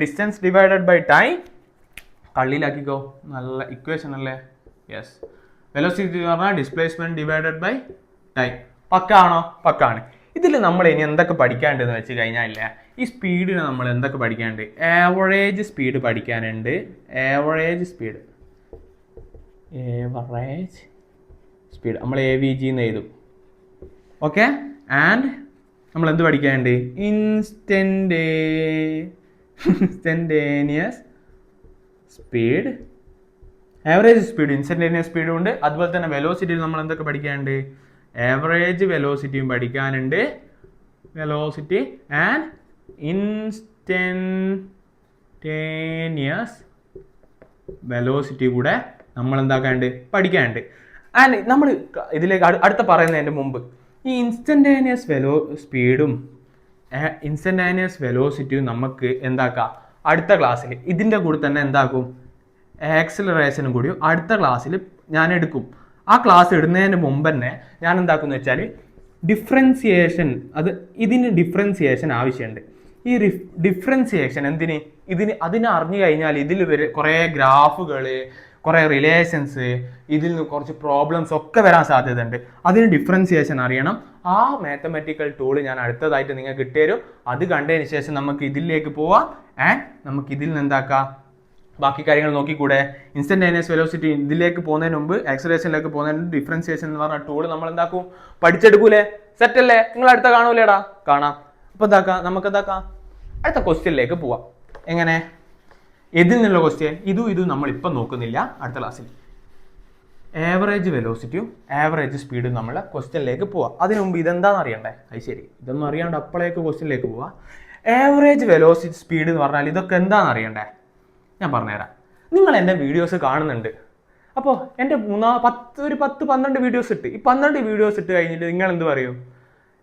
ഡിസ്റ്റൻസ് ഡിവൈഡഡ് ബൈ ടൈം. കള്ളിയിലാക്കിക്കോ, നല്ല ഇക്വേഷൻ അല്ലേ? യെസ്. വെലോസിറ്റി എന്ന് പറഞ്ഞാൽ ഡിസ്പ്ലേസ്മെന്റ് ഡിവൈഡഡ് ബൈ ടൈം. പക്കാണോ? പക്കാണ്. ഇതിൽ നമ്മൾ ഇനി എന്തൊക്കെ പഠിക്കാണ്ടെന്ന് വെച്ച് കഴിഞ്ഞാൽ ഇല്ല, ഈ സ്പീഡിന് നമ്മൾ എന്തൊക്കെ പഠിക്കാനുണ്ട്? ആവറേജ് സ്പീഡ് പഠിക്കാനുണ്ട്. ആവറേജ് സ്പീഡ് നമ്മൾ AVG എന്ന് എഴുതും. ഓക്കെ. ആൻഡ് നമ്മൾ എന്ത് പഠിക്കാനുണ്ട്? Instantaneous speed. Average speed, instantaneous സ്പീഡും ഉണ്ട്. അതുപോലെ തന്നെ വെലോസിറ്റിയിൽ നമ്മൾ എന്തൊക്കെ പഠിക്കാനുണ്ട്? ആവറേജ് വെലോസിറ്റിയും പഠിക്കാനുണ്ട്. വെലോസിറ്റി ആൻഡ് ഇൻസ്റ്റന്റേനിയസ് വെലോസിറ്റി കൂടെ നമ്മൾ എന്താക്കാണ്ട് പഠിക്കാനുണ്ട്. ആൻഡ് നമ്മൾ ഇതിലേക്ക് അടുത്ത പറയുന്നതിൻ്റെ മുമ്പ് ഈ ഇൻസ്റ്റന്റേനിയസ് ഇൻസ്റ്റന്റേനിയസ് വെലോസിറ്റിയും നമുക്ക് എന്താക്കാം? അടുത്ത ക്ലാസ്സിൽ ഇതിൻ്റെ കൂടെ തന്നെ എന്താക്കും? ആക്സിലറേഷനും കൂടി അടുത്ത ക്ലാസ്സിൽ ഞാൻ എടുക്കും. ആ ക്ലാസ് ഇടുന്നതിന് മുമ്പ് തന്നെ ഞാൻ എന്താക്കുമെന്ന് വെച്ചാൽ ഡിഫറൻസിയേഷൻ, ഇതിന് ഡിഫറൻസിയേഷൻ ആവശ്യമുണ്ട്. ഈ ഡിഫറൻസിയേഷൻ അതിനെ അറിഞ്ഞു കഴിഞ്ഞാൽ ഇതിൽ കുറേ ഗ്രാഫുകൾ, കുറേ റിലേഷൻസ്, ഇതിൽ നിന്ന് കുറച്ച് പ്രോബ്ലംസ് ഒക്കെ വരാൻ സാധ്യതയുണ്ട്. അതിന് ഡിഫറൻസിയേഷൻ അറിയണം. ആ മാത്തമാറ്റിക്കൽ ടൂൾ ഞാൻ അടുത്തതായിട്ട് നിങ്ങൾക്ക് ഇട്ടുതരും. അത് കണ്ടതിന് ശേഷം നമുക്ക് ഇതിലേക്ക് പോവാം. ആൻഡ് നമുക്ക് ഇതിൽ നിന്ന് എന്താക്കാം? ബാക്കി കാര്യങ്ങൾ നോക്കിക്കൂടെ? ഇൻസ്റ്റന്റേനിയസ് വെലോസിറ്റി ഇതിലേക്ക് പോകുന്നതിന് മുമ്പ്, ആക്സിലറേഷനിലേക്ക് പോകുന്നതിന് മുമ്പ് ഡിഫറൻസിയേഷൻ എന്ന് പറഞ്ഞ ടൂൾ നമ്മൾ എന്താക്കും? പഠിച്ചെടുക്കൂലേ? സെറ്റ് അല്ലേ? നിങ്ങൾ അടുത്ത കാണൂലേടാ? കാണാം. അപ്പൊ നമുക്ക് അടുത്ത ക്വസ്റ്റ്യനിലേക്ക് പോവാം. എങ്ങനെ? ഇതിൽ നിന്നുള്ള ക്വസ്റ്റ്യൻ ഇതും നമ്മൾ ഇപ്പം നോക്കുന്നില്ല, അടുത്ത ക്ലാസ്സിൽ. ആവറേജ് വെലോസിറ്റിയും ആവറേജ് സ്പീഡും നമ്മളെ ക്വസ്റ്റ്യനിലേക്ക് പോവാം. അതിനു മുമ്പ് ഇതെന്താണെന്ന് അറിയണ്ടേ? അത് ശരി, ഇതൊന്നും അറിയാണ്ട് അപ്പോഴേക്ക് ക്വസ്റ്റ്യനിലേക്ക് പോവാം. ആവറേജ് വെലോസിറ്റി സ്പീഡ് എന്ന് പറഞ്ഞാൽ ഇതൊക്കെ എന്താണെന്ന് അറിയണ്ടേ? ഞാൻ പറഞ്ഞുതരാം. നിങ്ങൾ എൻ്റെ വീഡിയോസ് കാണുന്നുണ്ട്. അപ്പോൾ എൻ്റെ 10-12 വീഡിയോസ് ഇട്ട്, ഈ 12 വീഡിയോസ് ഇട്ട് കഴിഞ്ഞിട്ട് നിങ്ങൾ എന്ത് പറയും?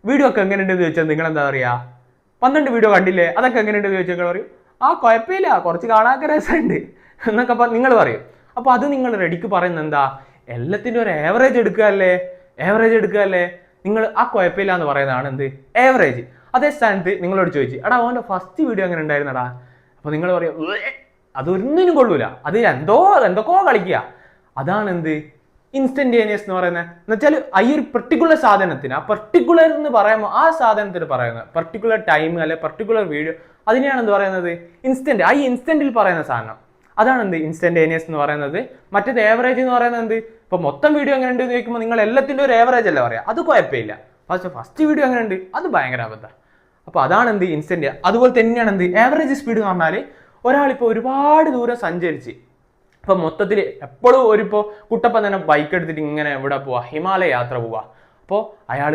വീഡിയോ ഒക്കെ എങ്ങനെയുണ്ടെന്ന് ചോദിച്ചാൽ നിങ്ങൾ എന്താ പറയുക? 12 വീഡിയോ കണ്ടില്ലേ, അതൊക്കെ എങ്ങനെയുണ്ടെന്ന് ചോദിച്ചാൽ നിങ്ങൾ പറയും, ആ കുഴപ്പമില്ല, കുറച്ച് കാണാനൊക്കെ രസമുണ്ട് എന്നൊക്കെ നിങ്ങൾ പറയും. അപ്പോൾ അത് നിങ്ങൾ റെഡിക്ക് പറയുന്നത് എന്താ? എല്ലാത്തിൻ്റെ ഒരു ആവറേജ് എടുക്കുകയല്ലേ? നിങ്ങൾ ആ കുഴപ്പമില്ല എന്ന് പറയുന്നതാണ് എന്ത്? ആവറേജ്. അതേ സ്ഥാനത്ത് നിങ്ങളോട് ചോദിച്ചു എടാ അവൻ്റെ ഫസ്റ്റ് വീഡിയോ എങ്ങനെ ഉണ്ടായിരുന്നടാ, അപ്പോൾ നിങ്ങൾ പറയും അതൊന്നിനും കൊള്ളൂല, അത് എന്തൊക്കെയോ കളിക്കുക. അതാണ് എന്ത് ഇൻസ്റ്റന്റേനിയസ് എന്ന് പറയുന്നത്. എന്ന് വെച്ചാൽ ഈ ഒരു പെർട്ടിക്കുലർ സാധനത്തിന്, ആ പെർട്ടിക്കുലർ എന്ന് പറയുമ്പോൾ ആ സാധനത്തിന് പറയുന്നത് പെർട്ടിക്കുലർ ടൈം അല്ലെ പെർട്ടിക്കുലർ വീഡിയോ, അതിനെയാണ് എന്ത് പറയുന്നത് ഇൻസ്റ്റന്റ്. ആ ഇൻസ്റ്റന്റിൽ പറയുന്ന സാധനം അതാണ് എന്ത് ഇൻസ്റ്റന്റേനിയസ് എന്ന് പറയുന്നത്. മറ്റേത് ഏവറേജ് എന്ന് പറയുന്നത് എന്ത്, ഇപ്പൊ മൊത്തം വീഡിയോ എങ്ങനെ ഉണ്ട് എന്ന് ചോദിക്കുമ്പോൾ നിങ്ങൾ എല്ലാത്തിൻ്റെ ഒരു ഏവറേജ് അല്ലേ പറയാം, അത് കുഴപ്പമില്ല. പക്ഷേ ഫസ്റ്റ് വീഡിയോ എങ്ങനെ ഉണ്ട് അത് ഭയങ്കര അബദ്ധം. അപ്പോൾ അതാണ് എന്ത് ഇൻസ്റ്റന്റ്. അതുപോലെ തന്നെയാണ് എന്ത് ഏവറേജ് സ്പീഡ് എന്ന് പറഞ്ഞാൽ ഒരാളിപ്പോൾ ഒരുപാട് ദൂരം സഞ്ചരിച്ച് ഇപ്പൊ മൊത്തത്തിൽ എപ്പോഴും ഇപ്പോൾ കുട്ടപ്പൻ തന്നെ ബൈക്ക് എടുത്തിട്ട് ഇങ്ങനെ എവിടെ പോവാ, ഹിമാലയ യാത്ര പോവാ. അപ്പോൾ അയാൾ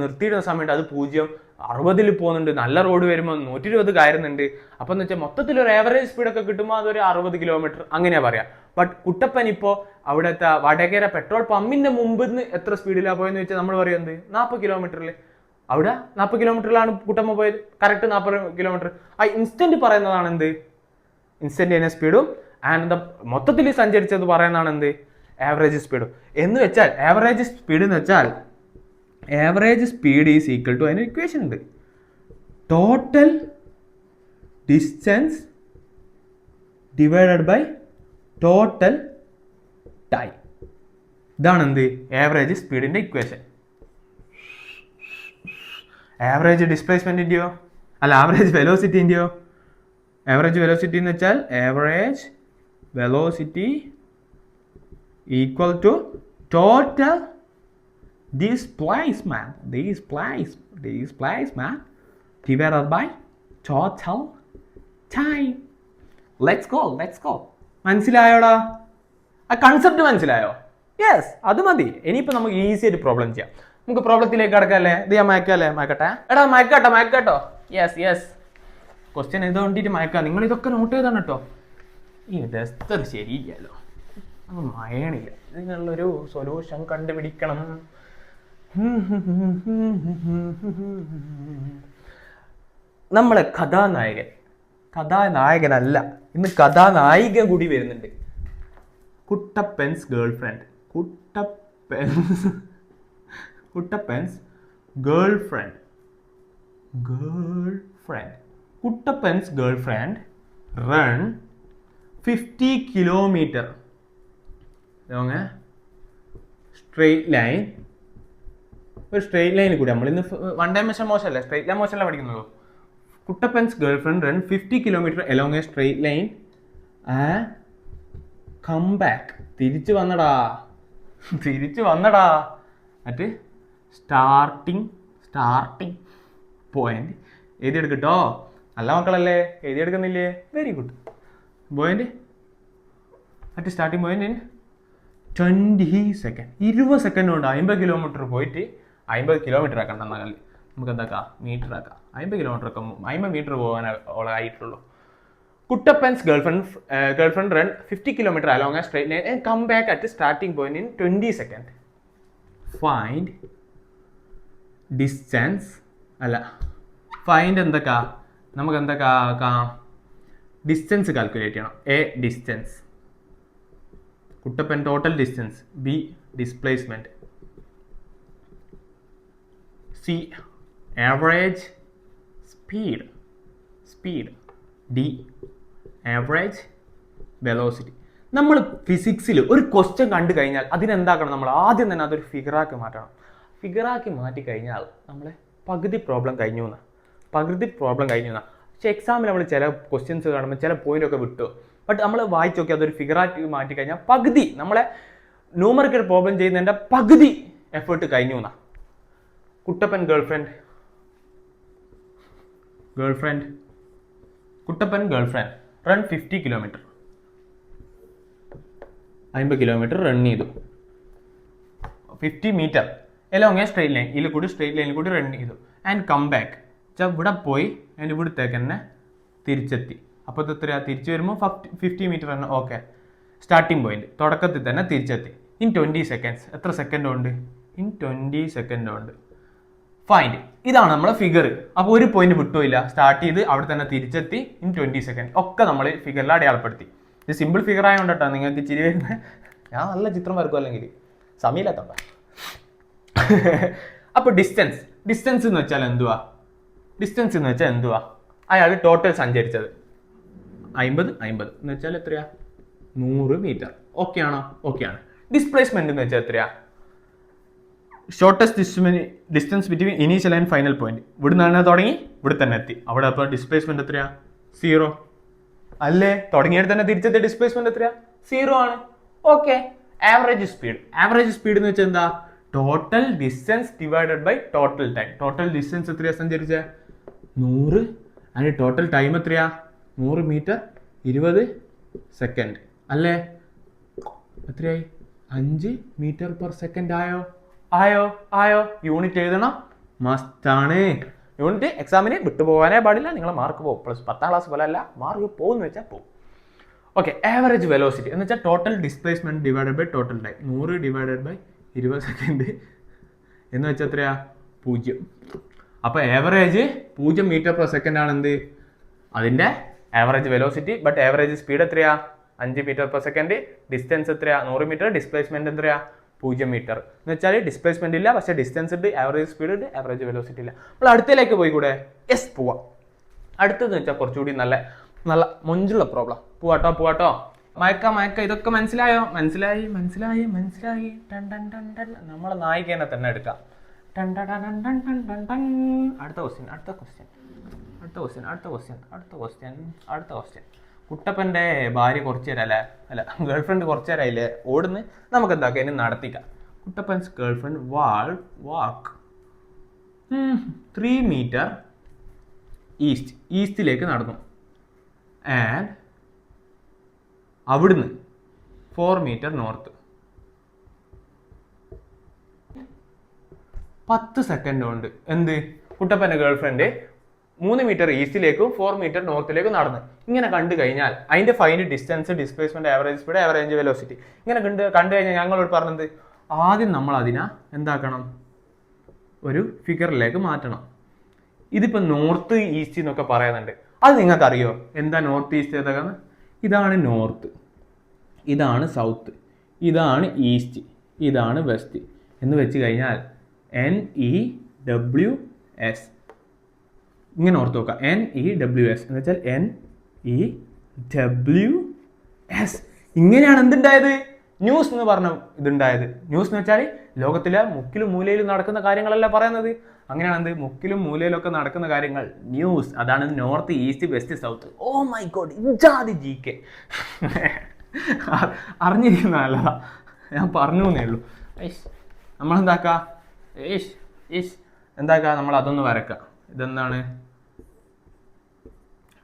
നിർത്തിയിടുന്ന സമയത്ത് അത് 0-60 പോകുന്നുണ്ട്, നല്ല റോഡ് വരുമ്പോൾ 120 കയറുന്നുണ്ട്. അപ്പം എന്ന് വെച്ചാൽ മൊത്തത്തിൽ ഒരു ആവറേജ് സ്പീഡൊക്കെ കിട്ടുമ്പോൾ അതൊരു 60 കിലോമീറ്റർ അങ്ങനെയാ പറയാം. ബട്ട് കുട്ടപ്പൻ ഇപ്പോൾ അവിടുത്തെ വടകര പെട്രോൾ പമ്പിന്റെ മുമ്പിൽ നിന്ന് എത്ര സ്പീഡിലാണ് പോയെന്ന് വെച്ചാൽ നമ്മൾ പറയുന്നത് 40 കിലോമീറ്ററിൽ. അവിടെ 40 കിലോമീറ്ററിലാണ് കുട്ടപ്പൻ പോയത്, കറക്റ്റ് 40 കിലോമീറ്റർ. ആ ഇൻസ്റ്റന്റ് പറയുന്നതാണ് എന്ത് ഇൻസ്റ്റന്റേനിയസ് സ്പീഡും, ആൻഡ് മൊത്തത്തിൽ സഞ്ചരിച്ചത് പറയുന്നതാണ് എന്ത് ആവറേജ് സ്പീഡും. എന്ന് വെച്ചാൽ ആവറേജ് സ്പീഡ് എന്ന് വെച്ചാൽ average speed is equal to അതിന് ഇക്വേഷൻ ഉണ്ട്, total distance divided by total time. ഇതാണ് എന്ത് ആവറേജ് സ്പീഡിന്റെ ഇക്വേഷൻ. ആവറേജ് ഡിസ്പ്ലേസ്മെന്റിന്റെയോ അല്ല ആവറേജ് വെലോസിറ്റിന്റെയോ, ആവറേജ് വെലോസിറ്റി എന്ന് വെച്ചാൽ average velocity equal to total displacement divided by total time. Let's go. മനസ്സിലായോടാ? ആ കൺസെപ്റ്റ് മനസ്സിലായോ? യെസ്, അത് മതി. ഇനിയിപ്പോൾ നമുക്ക് ഈസി ആയിട്ട് പ്രോബ്ലം ചെയ്യാം. നമുക്ക് പ്രോബ്ലത്തിലേക്ക് കടക്കല്ലേ? ഇത് ഞാൻ മയക്കട്ടെ? എടാ മയക്കട്ടോ. യെസ് ക്വസ്റ്റ്യൻ ഇത് വേണ്ടിയിട്ട് മയക്കാം. നിങ്ങൾ ഇതൊക്കെ നോട്ട് ചെയ്താണ് കേട്ടോ. ഈ ഡസ്റ്റർ ശരിയല്ലോ, അത് മയണില്ല. ഇതിനുള്ളൊരു സൊല്യൂഷൻ കണ്ടുപിടിക്കണം. നമ്മളെ കഥാനായകനല്ല, ഇന്ന് കഥാനായിക കൂടി വരുന്നുണ്ട്. Kuttappan's girlfriend. Kuttappan's girlfriend run 50 kilometre straight line. ഒരു സ്ട്രെയിറ്റ് ലൈനിൽ കൂടി നമ്മൾ ഇന്ന് വൺ ഡയമെൻഷൻ മോശമല്ലേ, സ്ട്രെയിറ്റ് ലൈൻ മോശമല്ല പഠിക്കുന്നത്. Kuttappan's girlfriend run 50 kilometre along a straight line and come back. തിരിച്ചു വന്നടാ മറ്റ് സ്റ്റാർട്ടിങ് പോയിന്റ് എഴുതിയെടുക്കട്ടോ. നല്ല മക്കളല്ലേ, എഴുതിയെടുക്കുന്നില്ലേ? Very good. Point at starting point in 20 second. 20 second കൊണ്ട് 50 കിലോമീറ്റർ പോയിട്ട് 50 കിലോമീറ്റർ ആക്കണ്ട, എന്നാൽ നമുക്ക് എന്താക്കാം മീറ്റർ ആക്കാം. 50 കിലോമീറ്റർ ഒക്കെ 50 മീറ്റർ പോകാനായിട്ടുള്ളൂ. Kuttappan's girlfriend run 50 kilometre along a straight line and come back at starting point in 20 second. Find distance നമുക്ക് എന്തൊക്കെ ആക്കാം? ഡിസ്റ്റൻസ് കാൽക്കുലേറ്റ് ചെയ്യണം. A distance, Kuttappan total distance. B displacement. C average speed. D average velocity. നമ്മൾ ഫിസിക്സിൽ ഒരു question കണ്ടു കഴിഞ്ഞാൽ അതിനെന്താക്കണം? നമ്മൾ ആദ്യം തന്നെ അതൊരു ഫിഗറാക്കി മാറ്റണം. ഫിഗറാക്കി മാറ്റി കഴിഞ്ഞാൽ നമ്മളെ പകുതി പ്രോബ്ലം കഴിഞ്ഞു എന്നാണ്. പക്ഷേ എക്സാമിൽ നമ്മൾ ചില ക്വസ്റ്റ്യൻസ് കാണുമ്പോൾ ചില പോയിന്റൊക്കെ വിട്ടു. ബട്ട് നമ്മൾ വായിച്ച് നോക്കി അതൊരു ഫിഗറാക്കി മാറ്റി കഴിഞ്ഞാൽ പകുതി നമ്മളെ ന്യൂമറിക്കൽ പ്രോബ്ലം ചെയ്യുന്നതിൻ്റെ പകുതി എഫേർട്ട് കഴിഞ്ഞു എന്നാണ്. Kuttappan girlfriend run 50 kilometre 50 kilometre run ചെയ്തു. 50 metre along a straight line, straight ലൈനിൽ കൂടി റൺ ചെയ്തു. ആൻഡ് കം ബാക്ക്, ഇവിടെ പോയി അതിൻ്റെ ഇവിടത്തേക്ക് തന്നെ തിരിച്ചെത്തി. അപ്പോൾ ഇത് എത്രയാ? തിരിച്ചു വരുമ്പോൾ 50 മീറ്റർ തന്നെ. ഓക്കെ, സ്റ്റാർട്ടിംഗ് പോയിന്റ് തുടക്കത്തിൽ തന്നെ തിരിച്ചെത്തി. In 20 seconds. എത്ര സെക്കൻഡ് കൊണ്ട്? ഇൻ 20 സെക്കൻഡ് കൊണ്ട്. ഫൈൻഡ്. ഇതാണ് നമ്മളെ ഫിഗർ. അപ്പോൾ ഒരു പോയിന്റ് വിട്ടുമില്ല, സ്റ്റാർട്ട് ചെയ്ത് അവിടെ തന്നെ തിരിച്ചെത്തി ഇൻ 20 സെക്കൻഡ്. ഒക്കെ നമ്മൾ ഫിഗറിൽ അടയാളപ്പെടുത്തി. ഇത് സിമ്പിൾ ഫിഗർ ആയതുകൊണ്ട് കേട്ടോ നിങ്ങൾക്ക് ചിരി വരുന്നത്. ഞാൻ നല്ല ചിത്രം വരക്കും, അല്ലെങ്കിൽ സമയമില്ലാത്തണ്ട. അപ്പോൾ ഡിസ്റ്റൻസ് ഡിസ്റ്റൻസ് എന്ന് വെച്ചാൽ എന്തുവാ? ഡിസ്റ്റൻസ് എന്ന് വെച്ചാൽ എന്തുവാ? അയാൾ ടോട്ടൽ സഞ്ചരിച്ചത് 50 എന്ന് വെച്ചാൽ എത്രയാ? 100 മീറ്റർ. ഓക്കെ ആണോ? ഓക്കെ ആണ്. ഡിസ്പ്ലേസ്മെന്റ് എന്ന് വെച്ചാൽ എത്രയാ? Shortest distance between initial and final point. ഇവിടെ നിന്നാണ് തുടങ്ങി, ഇവിടെ തന്നെ എത്തി. അവിടെ അപ്പോൾ ഡിസ്പ്ലേസ്മെന്റ് എത്രയാ? 0 അല്ലേ? തുടങ്ങിയിട്ട് തന്നെ തിരിച്ചെത്തിയ ഡിസ്പ്ലേസ്മെന്റ് എത്രയാ? 0 ആണ്. ഓക്കെ. ആവറേജ് സ്പീഡ് എന്ന് വെച്ചാൽ എന്താ? Total distance divided by total time. Total distance എത്രയാ സഞ്ചരിച്ച? 100. അതിന് ടോട്ടൽ ടൈം എത്രയാ? 100 മീറ്റർ 20 സെക്കൻഡ് അല്ലേ? എത്രയായി? 5 മീറ്റർ പെർ സെക്കൻഡ് ആയോ? യൂണിറ്റ് എഴുതണം, മസ്റ്റാണ്. യൂണിറ്റ് എക്സാമിന് വിട്ടുപോകാനേ പാടില്ല. നിങ്ങളെ മാർക്ക് പോകും. പ്ലസ് 10ാം ക്ലാസ് പോലെ അല്ല, മാർക്ക് പോകുമെന്ന് വെച്ചാൽ പോകും. ഓക്കെ. ആവറേജ് വെലോസിറ്റി എന്ന് വെച്ചാൽ total displacement divided by total time. 100 divided by 20 second എന്ന് വെച്ചാൽ എത്രയാ? 0. അപ്പോൾ ആവറേജ് 0 മീറ്റർ പെർ സെക്കൻഡ് ആണ് എന്ത്? അതിൻ്റെ average velocity. But average speed എത്രയാ? 5 മീറ്റർ പെർ സെക്കൻഡ്. ഡിസ്റ്റൻസ് എത്രയാ? 100 മീറ്റർ. ഡിസ്പ്ലേസ്മെന്റ് എത്രയാ? 0 മീറ്റർ. എന്ന് വെച്ചാൽ ഡിസ്പ്ലേസ്മെന്റ് ഇല്ല, പക്ഷേ ഡിസ്റ്റൻസ് ഉണ്ട്, ആവറേജ് സ്പീഡ് ഉണ്ട്, ആവറേജ് വെലോസിറ്റി ഇല്ല. നമ്മൾ അടുത്തേക്ക് പോയി കൂടെ? യെസ്, പോവാം. അടുത്തതെന്ന് വെച്ചാൽ കുറച്ചുകൂടി നല്ല മൊഞ്ചുള്ള പ്രോബ്ലം. പോവാട്ടോ. മയക്ക ഇതൊക്കെ മനസ്സിലായി. നമ്മളെ നായികേനെ തന്നെ എടുക്കാം. അടുത്ത ക്വസ്റ്റ്യൻ. കുട്ടപ്പന്റെ ഭാര്യ കുറച്ചു നേരം ഗേൾഫ്രണ്ട് കുറച്ചു നേരമായില്ലേ ഓടുന്ന്. നമുക്ക് എന്താക്കാം, ഇനി നടത്തിക്കാം. കുട്ടപ്പൻസ് ഗേൾഫ്രണ്ട് വാക്ക് 3 മീറ്റർ ഈസ്റ്റിലേക്ക് നടന്നു. ആൻഡ് അവിടുന്ന് 4 മീറ്റർ നോർത്ത്. 10 സെക്കൻഡ് കൊണ്ട് എന്ത്? കുട്ടപ്പന്റെ ഗേൾഫ്രണ്ട് 3 മീറ്റർ ഈസ്റ്റിലേക്കും 4 മീറ്റർ നോർത്തിലേക്കും നടന്ന്. ഇങ്ങനെ കണ്ടു കഴിഞ്ഞാൽ അതിന്റെ find distance, displacement, average speed, average velocity ഇങ്ങനെ കണ്ടു കഴിഞ്ഞാൽ ഞങ്ങളോട് പറഞ്ഞത് ആദ്യം നമ്മൾ അതിനെ എന്താക്കണം? ഒരു ഫിഗറിലേക്ക് മാറ്റണം. ഇതിപ്പോ നോർത്ത് ഈസ്റ്റ് എന്നൊക്കെ പറയുന്നുണ്ട്. അത് നിങ്ങൾക്ക് അറിയോ എന്താ നോർത്ത് ഈസ്റ്റ് ഏതൊക്കെയാണ്? ഇതാണ് നോർത്ത്, ഇതാണ് സൗത്ത്, ഇതാണ് ഈസ്റ്റ്, ഇതാണ് വെസ്റ്റ് എന്ന് വെച്ച് കഴിഞ്ഞാൽ NEWS ഇങ്ങനെ ഓർത്ത് നോക്കാം. NEWS എന്ന് വെച്ചാൽ NEWS. ഇങ്ങനെയാണ് എന്തുണ്ടായത്? ന്യൂസ് എന്ന് പറഞ്ഞ ഇതുണ്ടായത്. ന്യൂസ് എന്ന് വെച്ചാൽ ലോകത്തിലെ മുക്കിലും മൂലയിലും നടക്കുന്ന കാര്യങ്ങളല്ല പറയുന്നത്. അങ്ങനെയാണ് എന്ത്? മുക്കിലും മൂലയിലൊക്കെ നടക്കുന്ന കാര്യങ്ങൾ ന്യൂസ്. അതാണ് north east west south. Oh my god, ഇജാതി GK അറിഞ്ഞിരിക്കുന്ന നല്ലതാ. ഞാൻ പറഞ്ഞു എന്നേ ഉള്ളൂ. നമ്മളെന്താക്കാം? നമ്മൾ അതൊന്ന് വരക്കാം. ഇതെന്താണ്?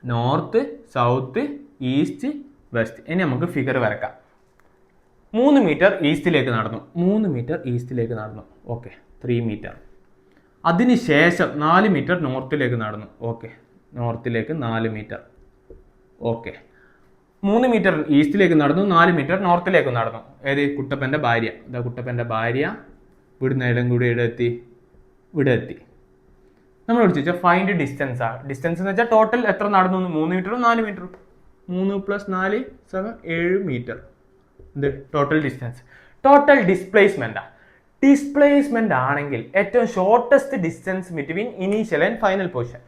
North south east west. ഇനി നമുക്ക് ഫിഗർ വരക്കാം. 3 മീറ്റർ ഈസ്റ്റിലേക്ക് നടന്നു. ഓക്കെ. 3 മീറ്റർ. അതിനുശേഷം 4 മീറ്റർ നോർത്തിലേക്ക് നടന്നു. ഓക്കെ. നോർത്തിലേക്ക് 4 മീറ്റർ. ഓക്കെ. 3 മീറ്റർ ഈസ്റ്റിലേക്ക് നടന്നു, 4 മീറ്റർ നോർത്തിലേക്ക് നടന്നു. ഏത്? കുട്ടപ്പന്റെ ഭാര്യ. ഇതാ കുട്ടപ്പന്റെ ഭാര്യ. ഇവിടുന്ന് എല്ലാം കൂടി ഇവിടെ എത്തി. നമ്മൾ ചോദിച്ചാൽ ഫൈൻഡ് ഡിസ്റ്റൻസ് ആണ്. ഡിസ്റ്റൻസ് എന്ന് വെച്ചാൽ ടോട്ടൽ എത്ര നടന്നു? 3 മീറ്ററും 4 മീറ്ററും. 3 + 4 = 7 മീറ്റർ. ഇത് ടോട്ടൽ ഡിസ്റ്റൻസ്. ടോട്ടൽ ഡിസ്പ്ലേസ്മെന്റ് ആണെങ്കിൽ ഏറ്റവും shortest distance between initial and final position.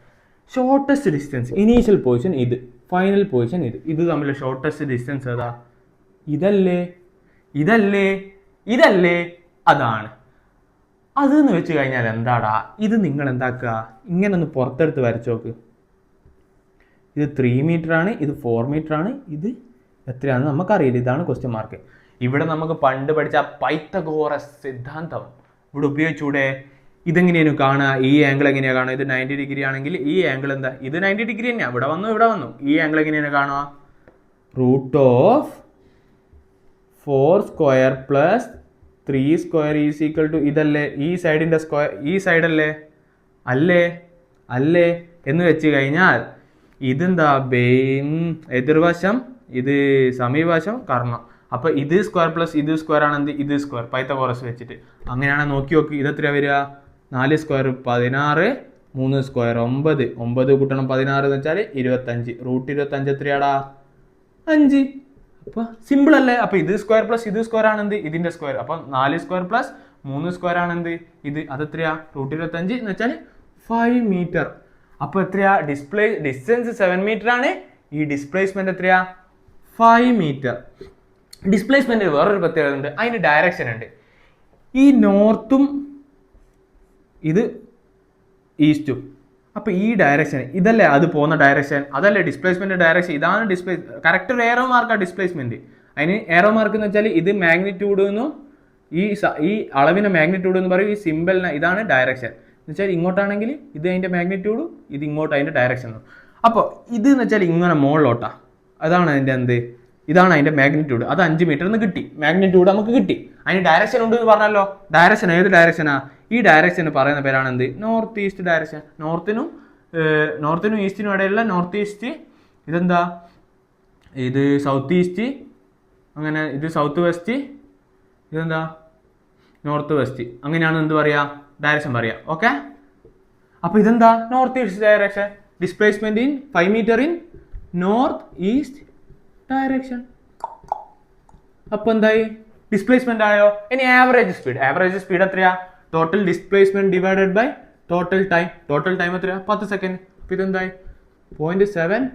Shortest distance initial position ഇത്, ഫൈനൽ പൊസിഷൻ ഇത് തമ്മിൽ ഷോർട്ടസ്റ്റ് ഡിസ്റ്റൻസ് ഏതാ? ഇതല്ലേ അതാണ്. അതെന്ന് വെച്ച് കഴിഞ്ഞാൽ എന്താടാ? ഇത് നിങ്ങൾ എന്താക്കുക, ഇങ്ങനെ ഒന്ന് പുറത്തെടുത്ത് വരച്ചു നോക്ക്. ഇത് 3 മീറ്റർ ആണ്, ഇത് 4 മീറ്റർ ആണ്, ഇത് എത്രയാണെന്ന് നമുക്കറിയില്ല. ഇതാണ് ക്വസ്റ്റ്യൻ മാർക്ക്. ഇവിടെ നമുക്ക് പണ്ട് പഠിച്ച പൈത്തഗോറസ് സിദ്ധാന്തം ഇവിടെ ഉപയോഗിച്ചൂടെ? ഇതെങ്ങനെയാണ് കാണുക? ഈ ആംഗിൾ എങ്ങനെയാണ് കാണുക? ഇത് 90 ഡിഗ്രി ആണെങ്കിൽ ഈ ആംഗിൾ എന്താ? ഇത് 90 ഡിഗ്രി തന്നെയാണ്. ഇവിടെ വന്നു. ഈ ആംഗിൾ എങ്ങനെയാണ് കാണുക? √4² + 3² ഇതല്ലേ? ഈ സൈഡിന്റെ സ്ക്വയർ, ഈ സൈഡല്ലേ? അല്ലേ എന്ന് വെച്ച് കഴിഞ്ഞാൽ ഇതെന്താ? എതിർവശം, ഇത് സമീപവശം, കർണം. അപ്പൊ ഇത് സ്ക്വയർ പ്ലസ് ഇത് സ്ക്വയർ ആണ് എന്ത്? ഇത് സ്ക്വയർ. പൈത്തഗോറസ് വെച്ചിട്ട് അങ്ങനെയാണ്. നോക്കി ഇത് എത്രയാ വരിക? 4² 16, 3² 9, 9 കൂട്ടണം 16 എന്ന് വെച്ചാൽ 25. √25 എത്രയാടാ? 5. അപ്പൊ സിമ്പിൾ അല്ലേ? അപ്പൊ ഇത് സ്ക്വയർ പ്ലസ് ഇത് സ്ക്വയർ ആണ് എന്ത്? ഇതിന്റെ സ്ക്വയർ. അപ്പൊ 4² + 3 സ്ക്വയർ ആണ് എന്ത് ഇത്, അതെത്രയാ √25 എന്ന് വെച്ചാൽ 5 മീറ്റർ. അപ്പൊ എത്രയാ ഡിസ്റ്റൻസ് 7 മീറ്റർ ആണ്, ഈ ഡിസ്പ്ലേസ്മെന്റ് എത്രയാ 5 മീറ്റർ. ഡിസ്പ്ലേസ്മെന്റ് വേറൊരു പ്രത്യേകത ഉണ്ട്, അതിന് ഡയറക്ഷൻ ഉണ്ട്. ഈ നോർത്തും ഇത് ഈസ്റ്റും, അപ്പൊ ഈ ഡയറക്ഷൻ ഇതല്ലേ അത് പോകുന്ന ഡയറക്ഷൻ, അതല്ലേ ഡിസ്പ്ലേസ്മെന്റ് ഡയറക്ഷൻ. ഇതാണ് കറക്റ്റ് ഒരു ഏറോ മാർക്കാണ് ഡിസ്പ്ലേസ്മെന്റ്. അതിന് ഏറോ മാർക്ക് എന്ന് വെച്ചാൽ ഇത് മാഗ്നിറ്റ്യൂഡ് എന്നും ഈ അളവിന്റെ മാഗ്നിറ്റ്യൂഡ് എന്ന് പറയും, ഈ സിമ്പിളിന് ഇതാണ് ഡയറക്ഷൻ എന്ന് വെച്ചാൽ ഇങ്ങോട്ടാണെങ്കിൽ ഇത് അതിന്റെ മാഗ്നിറ്റ്യൂഡും ഇത് ഇങ്ങോട്ട് അതിന്റെ ഡയറക്ഷൻ. അപ്പോൾ ഇത് എന്ന് വെച്ചാൽ ഇങ്ങനെ മുകളിലോട്ടാ, അതാണ് അതിന്റെ എന്ത്, ഇതാണ് അതിന്റെ മാഗ്നിറ്റ്യൂഡ്. അത് 5 മീറ്റർ എന്ന് കിട്ടി, മാഗ്നിറ്റ്യൂഡ് നമുക്ക് കിട്ടി. അതിന് ഡയറക്ഷൻ ഉണ്ട് എന്ന് പറഞ്ഞല്ലോ. ഡയറക്ഷൻ ഏത് ഡയറക്ഷനാ, ഈ ഡയറക്ഷൻ പറയുന്ന പേരാണ് എന്ത്, നോർത്ത് ഈസ്റ്റ് ഡയറക്ഷൻ. നോർത്തിനും ഈസ്റ്റിനും ഇടയിലുള്ള നോർത്ത് ഈസ്റ്റ്, ഇതെന്താ ഇത് സൗത്ത് ഈസ്റ്റ്, അങ്ങനെ ഇത് സൗത്ത് വെസ്റ്റ്, ഇതെന്താ നോർത്ത് വെസ്റ്റ്, അങ്ങനെയാണ് എന്ത് പറയാ ഡയറക്ഷൻ പറയാ. ഓക്കെ, അപ്പൊ ഇതെന്താ north east direction, displacement in 5 metre in north east direction. അപ്പൊ എന്തായി, ഡിസ്പ്ലേസ്മെന്റ് ആയോ. ഇനി ആവറേജ് സ്പീഡ് എത്രയാ, total displacement divided by total time എത്രയാ 10 സെക്കൻഡ്. അപ്പൊ ഇതെന്തായി 0.7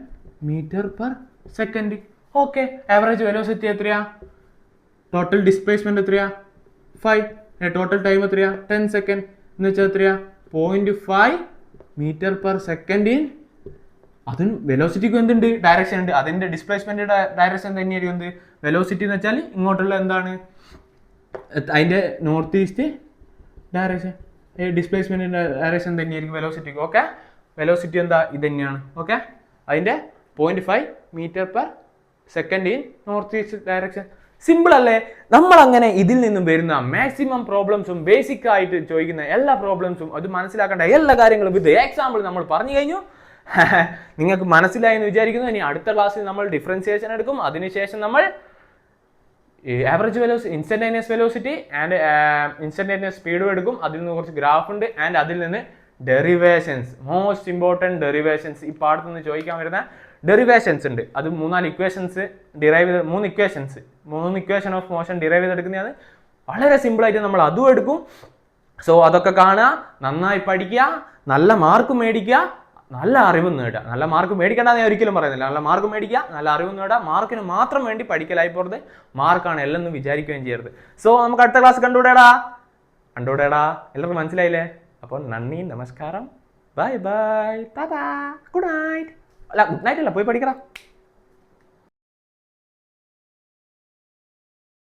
metre per second. Okay, average velocity എത്രയാ, ടോട്ടൽ ഡിസ്പ്ലേസ്മെന്റ് എത്രയാ 5, ടോട്ടൽ ടൈം എത്രയാ 10 സെക്കൻഡ് എന്ന് വെച്ചാൽ എത്രയാ 0.5 മീറ്റർ പെർ സെക്കൻഡ് ഇൻ. അതിന് വെലോസിറ്റിക്ക് എന്തുണ്ട്, ഡയറക്ഷൻ ഉണ്ട്. അതിന്റെ ഡിസ്പ്ലേസ്മെന്റ് ഡയറക്ഷൻ തന്നെയായിരിക്കും എന്ത്, വെലോസിറ്റി എന്ന് വെച്ചാൽ ഇങ്ങോട്ടുള്ള എന്താണ് അതിന്റെ north east direction, displacement direction തന്നെയായിരിക്കും വെലോസിറ്റിക്ക്. ഓക്കെ, വെലോസിറ്റി എന്താ ഇത് തന്നെയാണ്. ഓക്കെ, അതിന്റെ 0.5 metre per second in north east direction. Simple അല്ലേ. നമ്മൾ അങ്ങനെ ഇതിൽ നിന്നും വരുന്ന മാക്സിമം പ്രോബ്ലംസും ബേസിക് ആയിട്ട് ചോദിക്കുന്ന എല്ലാ പ്രോബ്ലംസും അത് മനസ്സിലാക്കേണ്ട എല്ലാ കാര്യങ്ങളും വിത്ത് എക്സാമ്പിൾ നമ്മൾ പറഞ്ഞു കഴിഞ്ഞു. നിങ്ങൾക്ക് മനസ്സിലായി എന്ന് വിചാരിക്കുന്നു. ഇനി അടുത്ത ക്ലാസ്സിൽ നമ്മൾ ഡിഫറൻസിയേഷൻ എടുക്കും. അതിനുശേഷം നമ്മൾ average velocity, instantaneous velocity and instantaneous സ്പീഡും എടുക്കും. അതിൽ നിന്ന് കുറച്ച് ഗ്രാഫ് ഉണ്ട് ആൻഡ് അതിൽ നിന്ന് ഡെറിവേഷൻസ്, മോസ്റ്റ് ഇമ്പോർട്ടൻറ്റ് ഡെറിവേഷൻസ്, ഈ പാഠത്തിൽ നിന്ന് ചോദിക്കാൻ വരുന്ന ഡെറിവേഷൻസ് ഉണ്ട്. അത് 3-4 ഇക്വേഷൻസ് ഡിറൈവ് ചെയ്ത് 3 ഇക്വേഷൻ ഓഫ് മോഷൻ ഡിറൈവ് ചെയ്തെടുക്കുന്നതാണ്. വളരെ സിമ്പിളായിട്ട് നമ്മൾ അതും എടുക്കും. സോ അതൊക്കെ കാണുക, നന്നായി പഠിക്കുക, നല്ല മാർക്ക് മേടിക്കുക, നല്ല അറിവ് നേടുക. നല്ല മാർക്ക് മേടിക്കേണ്ടെന്ന് ഞാൻ ഒരിക്കലും പറയുന്നില്ല. നല്ല മാർക്ക് മേടിക്കുക, നല്ല അറിവ് നേടുക. മാർക്കിന് മാത്രം വേണ്ടി പഠിക്കലായി പോകരുത്, മാർക്കാണ് എല്ലാം എന്ന് വിചാരിക്കുകയും ചെയ്യരുത്. സോ നമുക്ക് അടുത്ത ക്ലാസ് കണ്ടുകൂടേടാ. എല്ലാവർക്കും മനസ്സിലായില്ലേ? അപ്പോൾ നന്ദി, നമസ്കാരം, bye bye, Tata, good night. അല്ല, ഗുഡ് നൈറ്റ് അല്ല, പോയി പഠിക്കടാ.